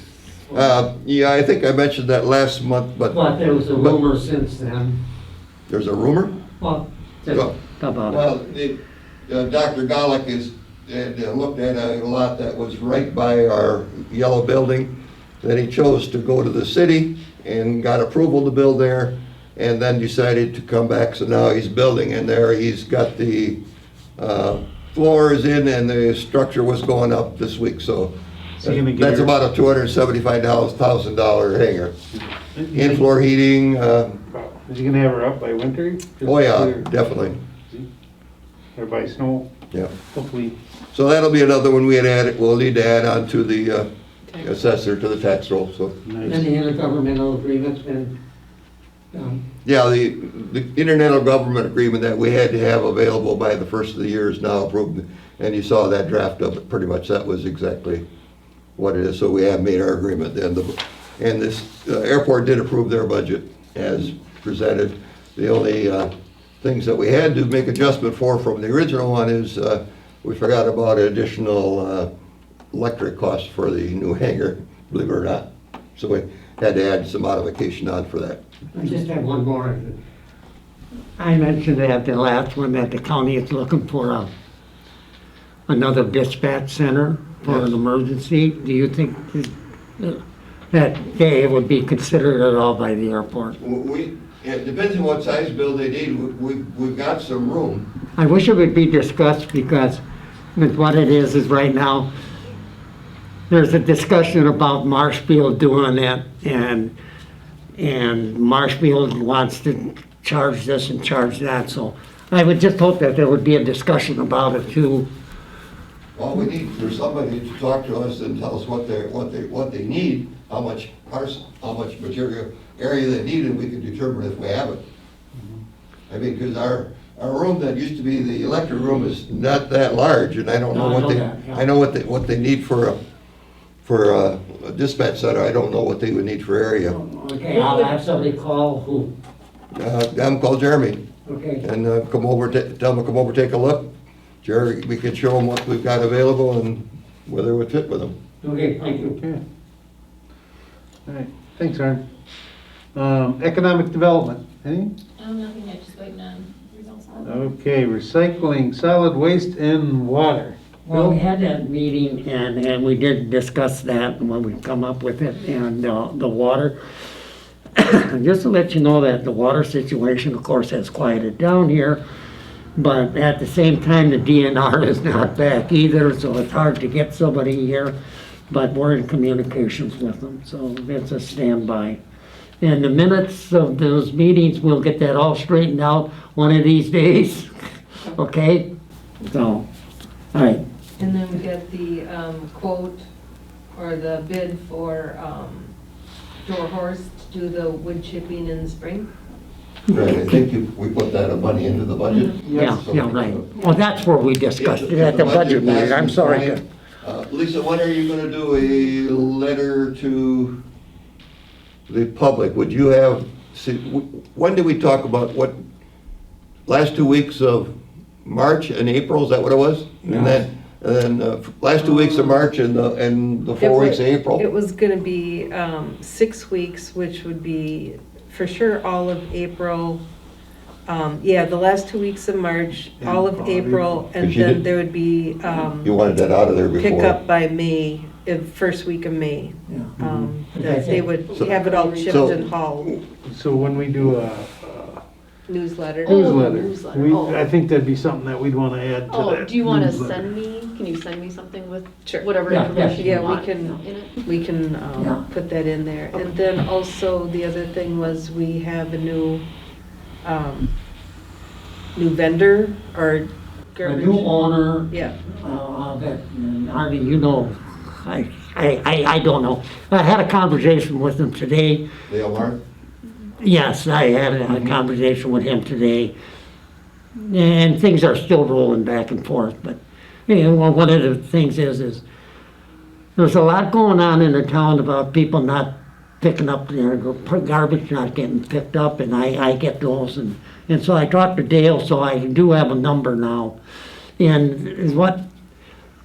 Yeah, I think I mentioned that last month, but But there was a rumor since then. there's a rumor? Well, just Go. about it. Well, Dr. Golick had looked at a lot that was right by our yellow building, that he chose to go to the city and got approval to build there, and then decided to come back, so now he's building in there. He's got the floors in, and the structure was going up this week, so So you're gonna give that's her- about a $275,000 hangar. In-floor heating, Is he gonna have her up by winter? oh yeah, definitely, Or by snow, yeah. hopefully. So that'll be another one we had added, we'll need to add on to the assessor, to the tax roll, so. And Nice. the intergovernmental agreement's been done. Yeah, the internet government agreement that we had to have available by the first of the year is now approved, and you saw that draft of it, pretty much that was exactly what it is, so we have made our agreement then. And this airport did approve their budget as presented. The only things that we had to make adjustment for from the original one is we forgot about additional electric costs for the new hangar, believe it or not. So we had to add some modification on for that. I just have one more. I mentioned at the last one that the county is looking for another dispatch center for an emergency. Do you think that they would be considered at all by the airport? It depends on what size bill they need. We've got some room. I wish it would be discussed because with what it is right now, there's a discussion about Marshfield doing it and Marshfield wants to charge this and charge that. So I would just hope that there would be a discussion about it too. All we need for somebody to talk to us and tell us what they need, how much material area they need, and we can determine if we have it. I mean, because our room that used to be the electric room is not that large, and I don't know No, I what know they, that, yeah. I know what they need for a dispatch center. I don't know what they would need for area. Okay, I'll have somebody call who, I'm called Jeremy, okay. and tell them to come over, take a look. Jerry, we can show them what we've got available and whether it would fit with them. Okay, thank you. Okay. All right, thanks, Aaron. Economic development, any? Nothing yet, just waiting on results on that. Okay, recycling, solid waste and water. Well, we had that meeting and we did discuss that when we come up with it and the water. Just to let you know that the water situation, of course, has quieted down here. But at the same time, the DNR is not back either, so it's hard to get somebody here. But we're in communications with them, so it's a standby. And the minutes of those meetings, we'll get that all straightened out one of these days, okay? So, all right. And then we get the quote or the bid for Door Horse to do the wood chipping in the spring. Right, I think we put that money into the budget. Yeah, right. Well, that's where we discussed it at the budget meeting, I'm sorry. Lisa, when are you gonna do a letter to the public? Would you have, when did we talk about what, last 2 weeks of March and April, is that what it was? And then last 2 weeks of March and the 4 weeks of April? It was gonna be 6 weeks, which would be for sure all of April. Yeah, the last 2 weeks of March, all of April, and But you then did- there would be You wanted that out of there before? pick up by May, first week of May. That they would have it all chipped So- and hauled. So when we do a Newsletter. newsletter, newsletter. we, Oh. I think that'd be something that we'd wanna add to Oh, that. do you want to newsletter. send me, can you send me something with Sure. whatever Yeah, information you yeah, we want can- in it? We can Yeah. put that in there. And then also, the other thing was we have a new vendor or A garbage. new owner, Yeah, that, and Artie, you know, I I don't know. I had a conversation with him today. Dale Mark? Yes, I had a conversation with him today. And things are still rolling back and forth, but, you know, one of the things is there's a lot going on in the town about people not picking up their garbage, not getting picked up, and I get those, and so I talked to Dale, so I do have a number now. And what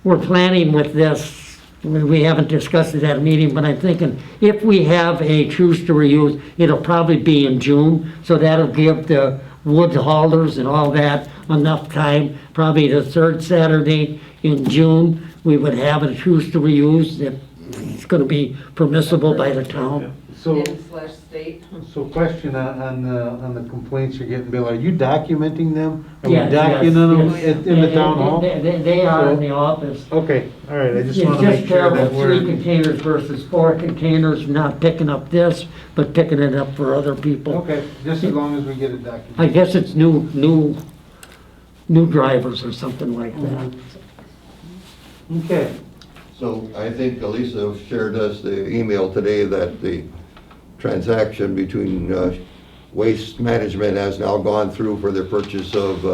we're planning with this, we haven't discussed it at a meeting, but I'm thinking if we have a choose to reuse, it'll probably be in June, so that'll give the wood haulers and all that enough time. Probably the third Saturday in June, we would have a choose to reuse that it's gonna be permissible by the town. So, /state. so question on the complaints you're getting, Bill, are you documenting them? Are we Yes, documenting yes, them in the town hall? They are in the office. Okay, all right, I just It's want to make just sure terrible, that 3 we're, containers versus 4 containers, not picking up this, but picking it up for other people. okay, just as long as we get it documented. I guess it's new drivers or something like that. Okay, So I think Elisa shared us the email today that the transaction between Waste Management has now gone through for their purchase of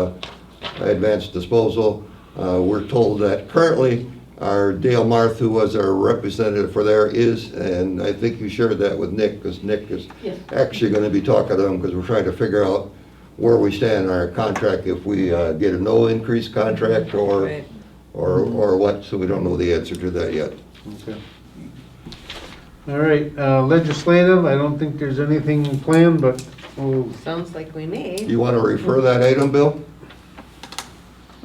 advanced disposal. We're told that currently our Dale Marth, who was our representative for there, is, and I think you shared that with Nick, because Nick is Yes. actually going to be talking to them, because we're trying to figure out where we stand in our contract, if we get a no increase contract or Right. or what, so we don't know the answer to that yet. okay. All right, legislative, I don't think there's anything planned, but we'll Sounds like we may. You want to refer that item, Bill?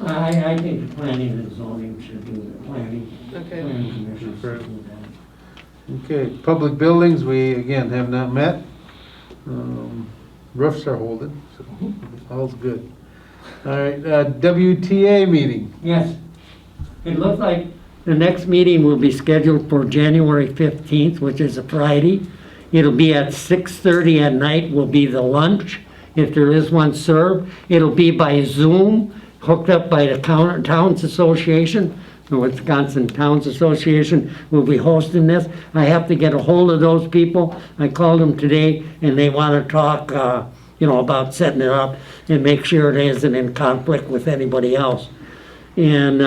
I think the planning and zoning should do the planning. Okay. Planning commission should do that. Okay, public buildings, we again have not met. Roofs are holding, so all's good. All right, WTA meeting. Yes. It looks like the next meeting will be scheduled for January 15th, which is a Friday. It'll be at 6:30 at night will be the lunch, if there is one served. It'll be by Zoom, hooked up by the Towns Association. The Wisconsin Towns Association will be hosting this. I have to get a hold of those people. I called them today, and they want to talk, about setting it up and make sure it isn't in conflict with anybody else. And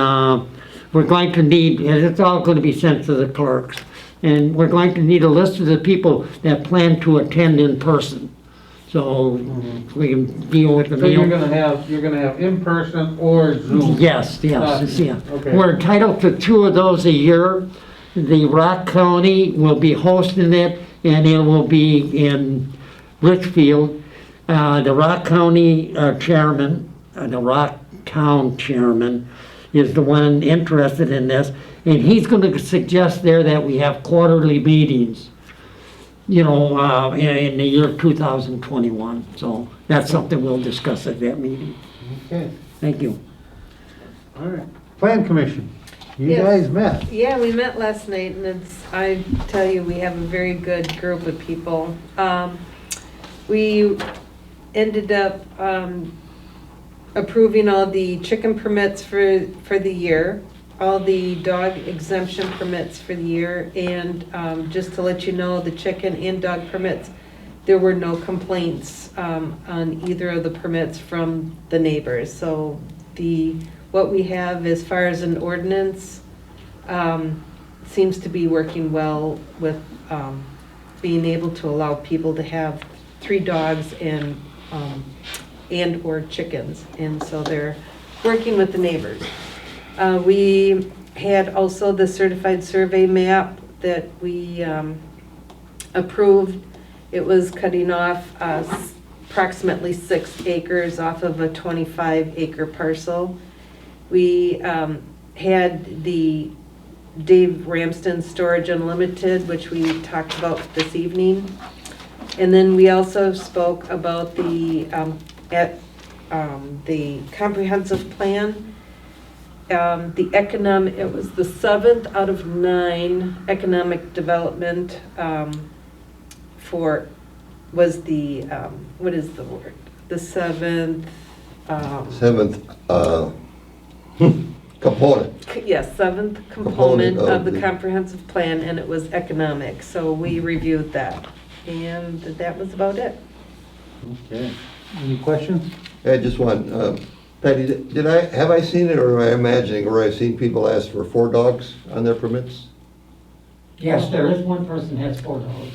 we're going to need, and it's all going to be sent to the clerks, and we're going to need a list of the people that plan to attend in person. So we can deal with the So you're meal. gonna have in person or Zoom? Yes, yeah. Okay. We're entitled to 2 of those a year. The Rock County will be hosting it, and it will be in Richfield. The Rock County chairman, the Rock Town chairman, is the one interested in this, and he's going to suggest there that we have quarterly meetings, in the year 2021. So that's something we'll discuss at that meeting. Okay, Thank you. all right. Plan Commission, you Yes. guys met. Yeah, we met last night, and I tell you, we have a very good group of people. We ended up approving all the chicken permits for the year, all the dog exemption permits for the year, and just to let you know, the chicken and dog permits, there were no complaints on either of the permits from the neighbors. So what we have as far as an ordinance seems to be working well with being able to allow people to have 3 dogs and or chickens, and so they're working with the neighbors. We had also the certified survey map that we approved. It was cutting off approximately 6 acres off of a 25-acre parcel. We had the Dave Ramsden Storage Unlimited, which we talked about this evening. And then we also spoke about the comprehensive plan. It was the 7th out of 9 economic development was the, what is the word? The 7th. 7th, component. Yes, seventh Component component of of the the- comprehensive plan, and it was economic, so we reviewed that. And that was about it. Okay. Any questions? I just want, Patty, have I seen it, or am I imagining, where I've seen people ask for 4 dogs on their permits? Yes, there is one person has 4 dogs.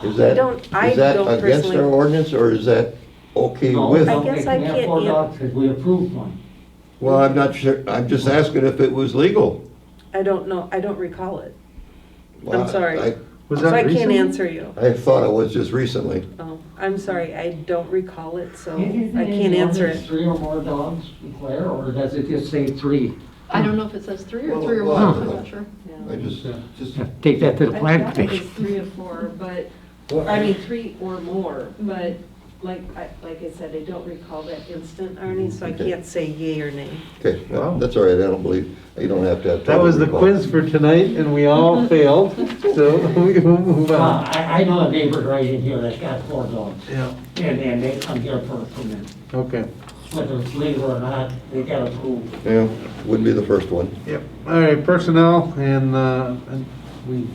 Is that don't against personally- our ordinance, or is that okay No, with? I guess I we have can't 4 an- dogs because we approved one. Well, I'm not sure, I'm just asking if it was legal. I don't know, I don't recall it. Well, I'm sorry. Was So that I can't recent? answer you. I thought it was just recently. Oh, I'm sorry, I don't recall it, so Isn't I it in can't the answer ordinance it. 3 or more dogs, Claire, or does it just say 3? I don't know if it says 3 or Well, 3 or well, 1, I'm not sure. I just, Take that to the I plan thought it was commission. 3 or 4, but, I mean, 3 or more, but like I said, I don't recall that instant, Arnie, so I Okay. can't say yay or nay. okay, that's all right, I don't believe, you don't have to have. That was the recall. quiz for tonight, and we all failed, so we will move Well, on. I know a neighbor right in here that's got 4 dogs, Yeah. and they come here for a permit. Okay. Whether it's legal or not, they got approved. Yeah, wouldn't be the first one. Yep. All right, personnel, and we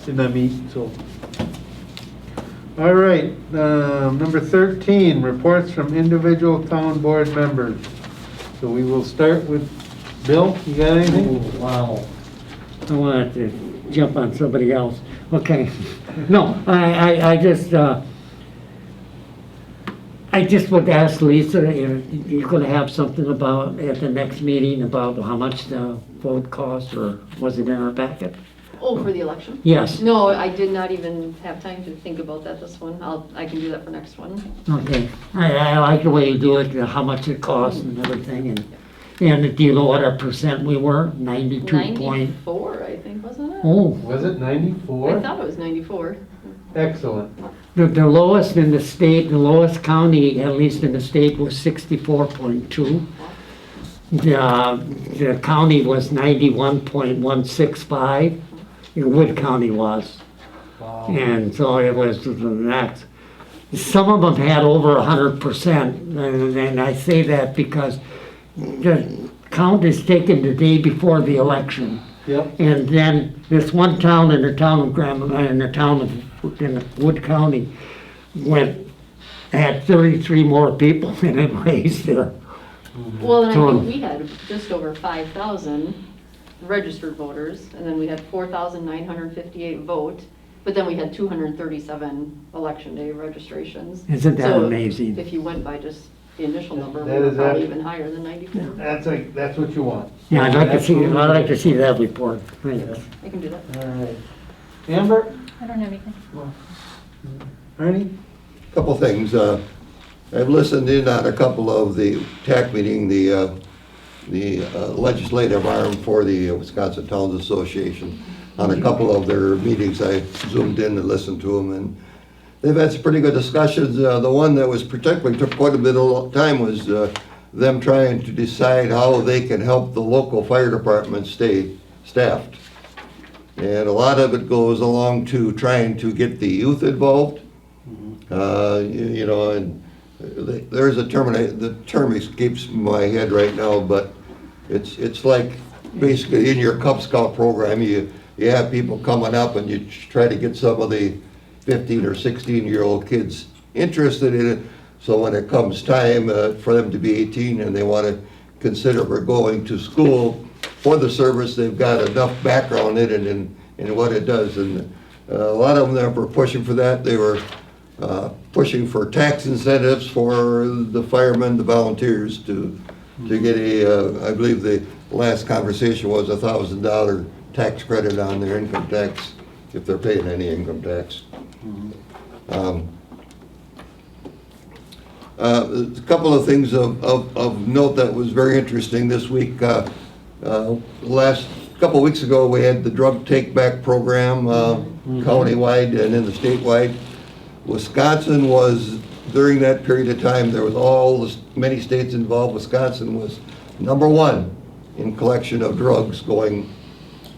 did not meet, so. All right, number 13, reports from individual town board members. So we will start with Bill, you got anything? Oh, wow. I wanted to jump on somebody else. Okay. No, I just would ask Lisa, if you're gonna have something about, at the next meeting, about how much the vote cost, or was it in our packet? Oh, for the election? Yes. No, I did not even have time to think about that this one. I can do that for next one. Okay. I like the way you do it, how much it costs and everything, and do you know what our percent we were? 92 point? 94, I think, wasn't it? Oh, Was it I 94? thought it was 94. Excellent. the lowest in the state, the lowest county, at least in the state, was 64.2. The county was 91.165, Wood County was. Wow. And so it was the next. Some of them had over 100%, and I say that because the count is taken the day before the election. Yep. And then this one town in the town of in Wood County had 33 more people than it raised there. Well, and I So- think we had just over 5,000 registered voters, and then we had 4,958 vote, but then we had 237 election day registrations. Isn't that So amazing? If you went by just the initial number, we That were is probably ac- even higher than 94. That's what you want. Yeah, I'd like to see that report. Thanks. I can do that. All right. Amber? I don't have anything. Ernie? Couple things, I've listened in on a couple of the TAC meeting, the legislative arm for the Wisconsin Towns Association. On a couple of their meetings, I zoomed in and listened to them, and they've had some pretty good discussions. The one that was particularly, took quite a bit of time was them trying to decide how they can help the local fire departments stay staffed. And a lot of it goes along to trying to get the youth involved. You know, and there's a term, the term escapes my head right now, but it's like basically in your Cub Scout program, you have people coming up and you try to get some of the 15 or 16-year-old kids interested in it. So when it comes time for them to be 18 and they want to consider for going to school for the service, they've got enough background in it and what it does. And a lot of them that were pushing for that, they were pushing for tax incentives for the firemen, the volunteers to get a, I believe the last conversation was $1,000 tax credit on their income tax, if they're paying any income tax. A couple of things of note that was very interesting this week. Last couple of weeks ago, we had the drug take-back program countywide and in the statewide. Wisconsin was, during that period of time, there was many states involved. Wisconsin was #1 in collection of drugs going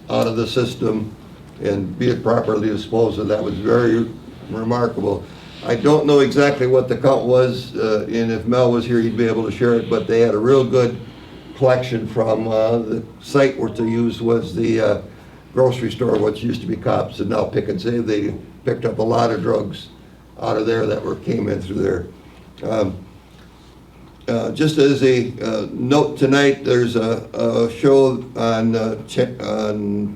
out of the system and be it properly disposed of. That was very remarkable. I don't know exactly what the count was, and if Mel was here, he'd be able to share it, but they had a real good collection from the site where to use was the grocery store, which used to be Cops, and now Pick and Save. They picked up a lot of drugs out of there that came in through there. Just as a note tonight, there's a show on channel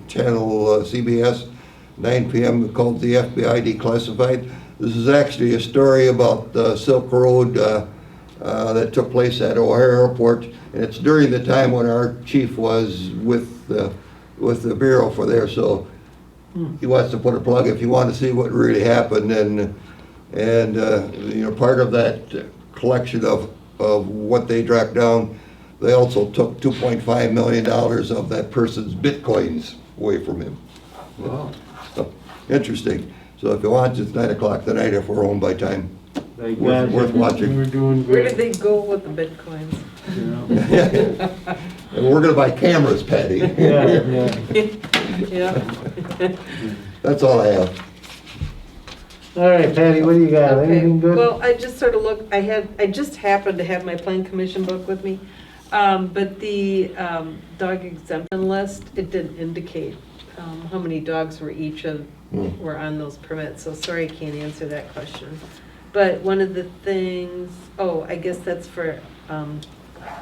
CBS, 9 p.m. called The FBI Declassified. This is actually a story about the Silk Road that took place at O'Hare Airport, and it's during the time when our chief was with the Bureau for there, so he wants to put a plug if you want to see what really happened, and you know, part of that collection of what they tracked down, they also took $2.5 million of that person's Bitcoins away from him. Wow. So, interesting. So if you watch, it's 9 o'clock tonight if we're home by time. Thank Worth God watching. We're doing Where did good. they go with the Bitcoins? You know? And we're gonna buy cameras, Patty. Yeah, Yeah. That's all I have. All right, Patty, what do you got? Okay, Anything good? well, I just sort of looked, I just happened to have my plan commission book with me, but the dog exemption list, it didn't indicate how many dogs were were on those permits, so sorry I can't answer that question. But one of the things, oh, I guess that's for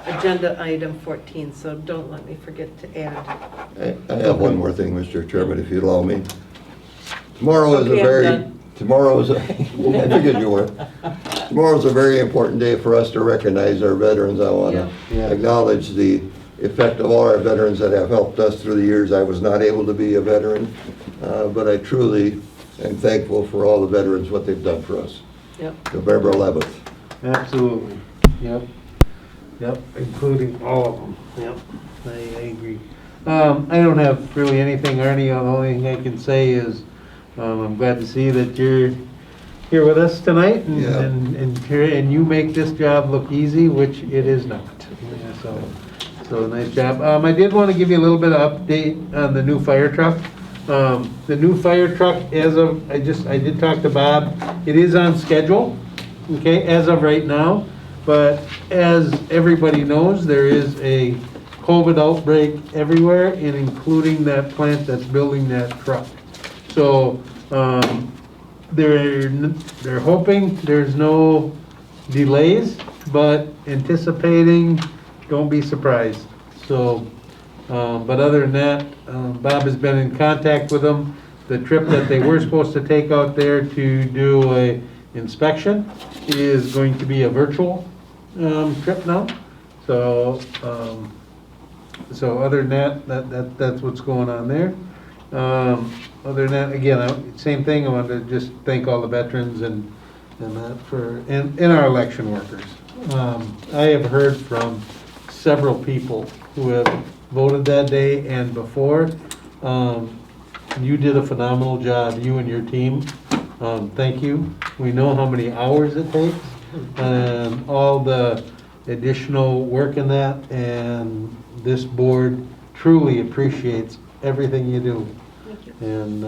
agenda item 14, so don't let me forget to add. I have one more thing, Mr. Chairman, if you'd allow me. Tomorrow is Okay, I'm done. Tomorrow's, I figured you were. Tomorrow's a very important day for us to recognize our veterans. I want to Yeah. acknowledge the effect of all our veterans that have helped us through the years. I was not able to be a veteran, but I truly am thankful for all the veterans, what they've done for us. Yep. November 11th. Absolutely, yep, yep, including all of them, yep, I agree. I don't have really anything, Arnie, the only thing I can say is, I'm glad to see that you're here with us tonight, Yeah. and you make this job look easy, which it is not. Yeah, so nice job. I did want to give you a little bit of update on the new fire truck. The new fire truck, as of, I did talk to Bob, it is on schedule, okay, as of right now. But as everybody knows, there is a COVID outbreak everywhere, and including that plant that's building that truck. So, they're hoping there's no delays, but anticipating, don't be surprised. So, but other than that, Bob has been in contact with them. The trip that they were supposed to take out there to do a inspection is going to be a virtual trip now. So, so other than that, that's what's going on there. Other than that, again, same thing, I wanted to just thank all the veterans and that and our election workers. I have heard from several people who have voted that day and before. You did a phenomenal job, you and your team. Thank you. We know how many hours it takes and all the additional work in that, and this board truly appreciates everything you do. And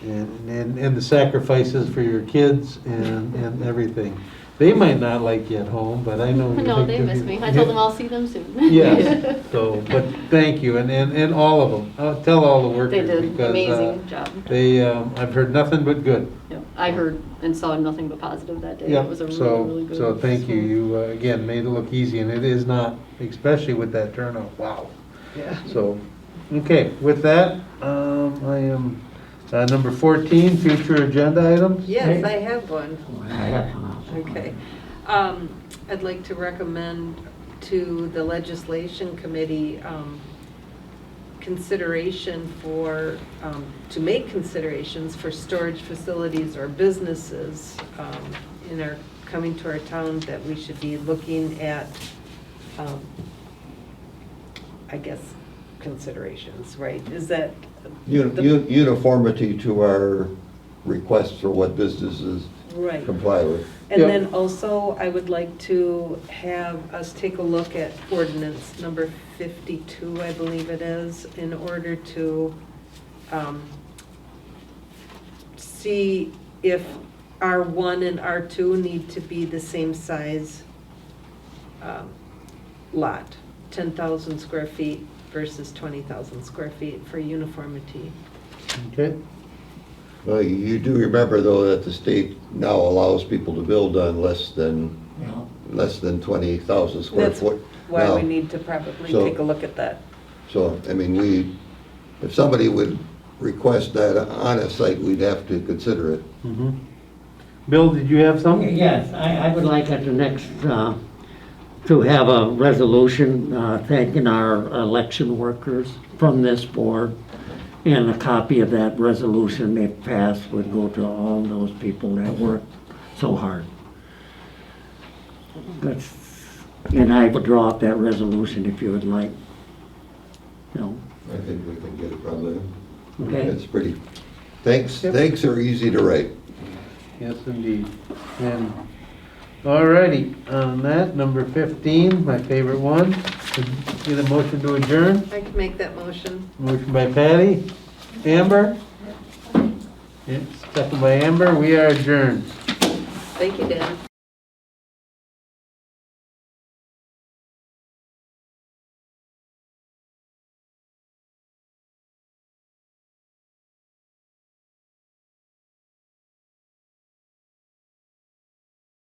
the sacrifices for your kids and everything. They might not like you at home, but I know. No, they miss me. I told them I'll see them soon. Yes, so, but thank you, and all of them. Tell all the They workers. did, because, amazing job. They, I've heard nothing but good. Yep, I heard and saw nothing but positive that day. Yeah, It was a so, really good. so thank you. swim. You, again, made it look easy, and it is not, especially with that turnout. Wow. Yeah. So, okay, with that, I am, number 14, future agenda items. Yes, I have one. Okay. I'd like to recommend to the legislation committee consideration for, to make considerations for storage facilities or businesses coming to our town, that we should be looking at, I guess, considerations, right? Is that? Uniformity to our requests for what businesses Right. comply with. And Yeah. then also, I would like to have us take a look at ordinance number 52, I believe it is, in order to see if R1 and R2 need to be the same size lot, 10,000 square feet versus 20,000 square feet for uniformity. Okay, Well, you do remember though that the state now allows people to build on less than 20,000 square That's foot. why we now. need to probably So- take a look at that. So, I mean, if somebody would request that on a site, we'd have to consider it. Bill, did you have something? Yes, I would like at the next, to have a resolution thanking our election workers from this board. And a copy of that resolution, if passed, would go to all those people that worked so hard. And I would draw up that resolution if you would like. No, I think we can get it probably. okay? It's pretty, thanks are easy to write. Yes, indeed. And, all righty, on that, number 15, my favorite one. Get a motion to adjourn. I can make that motion. Motion by Patty. Amber? Yeah, second by Amber. We are adjourned. Thank you, Dan.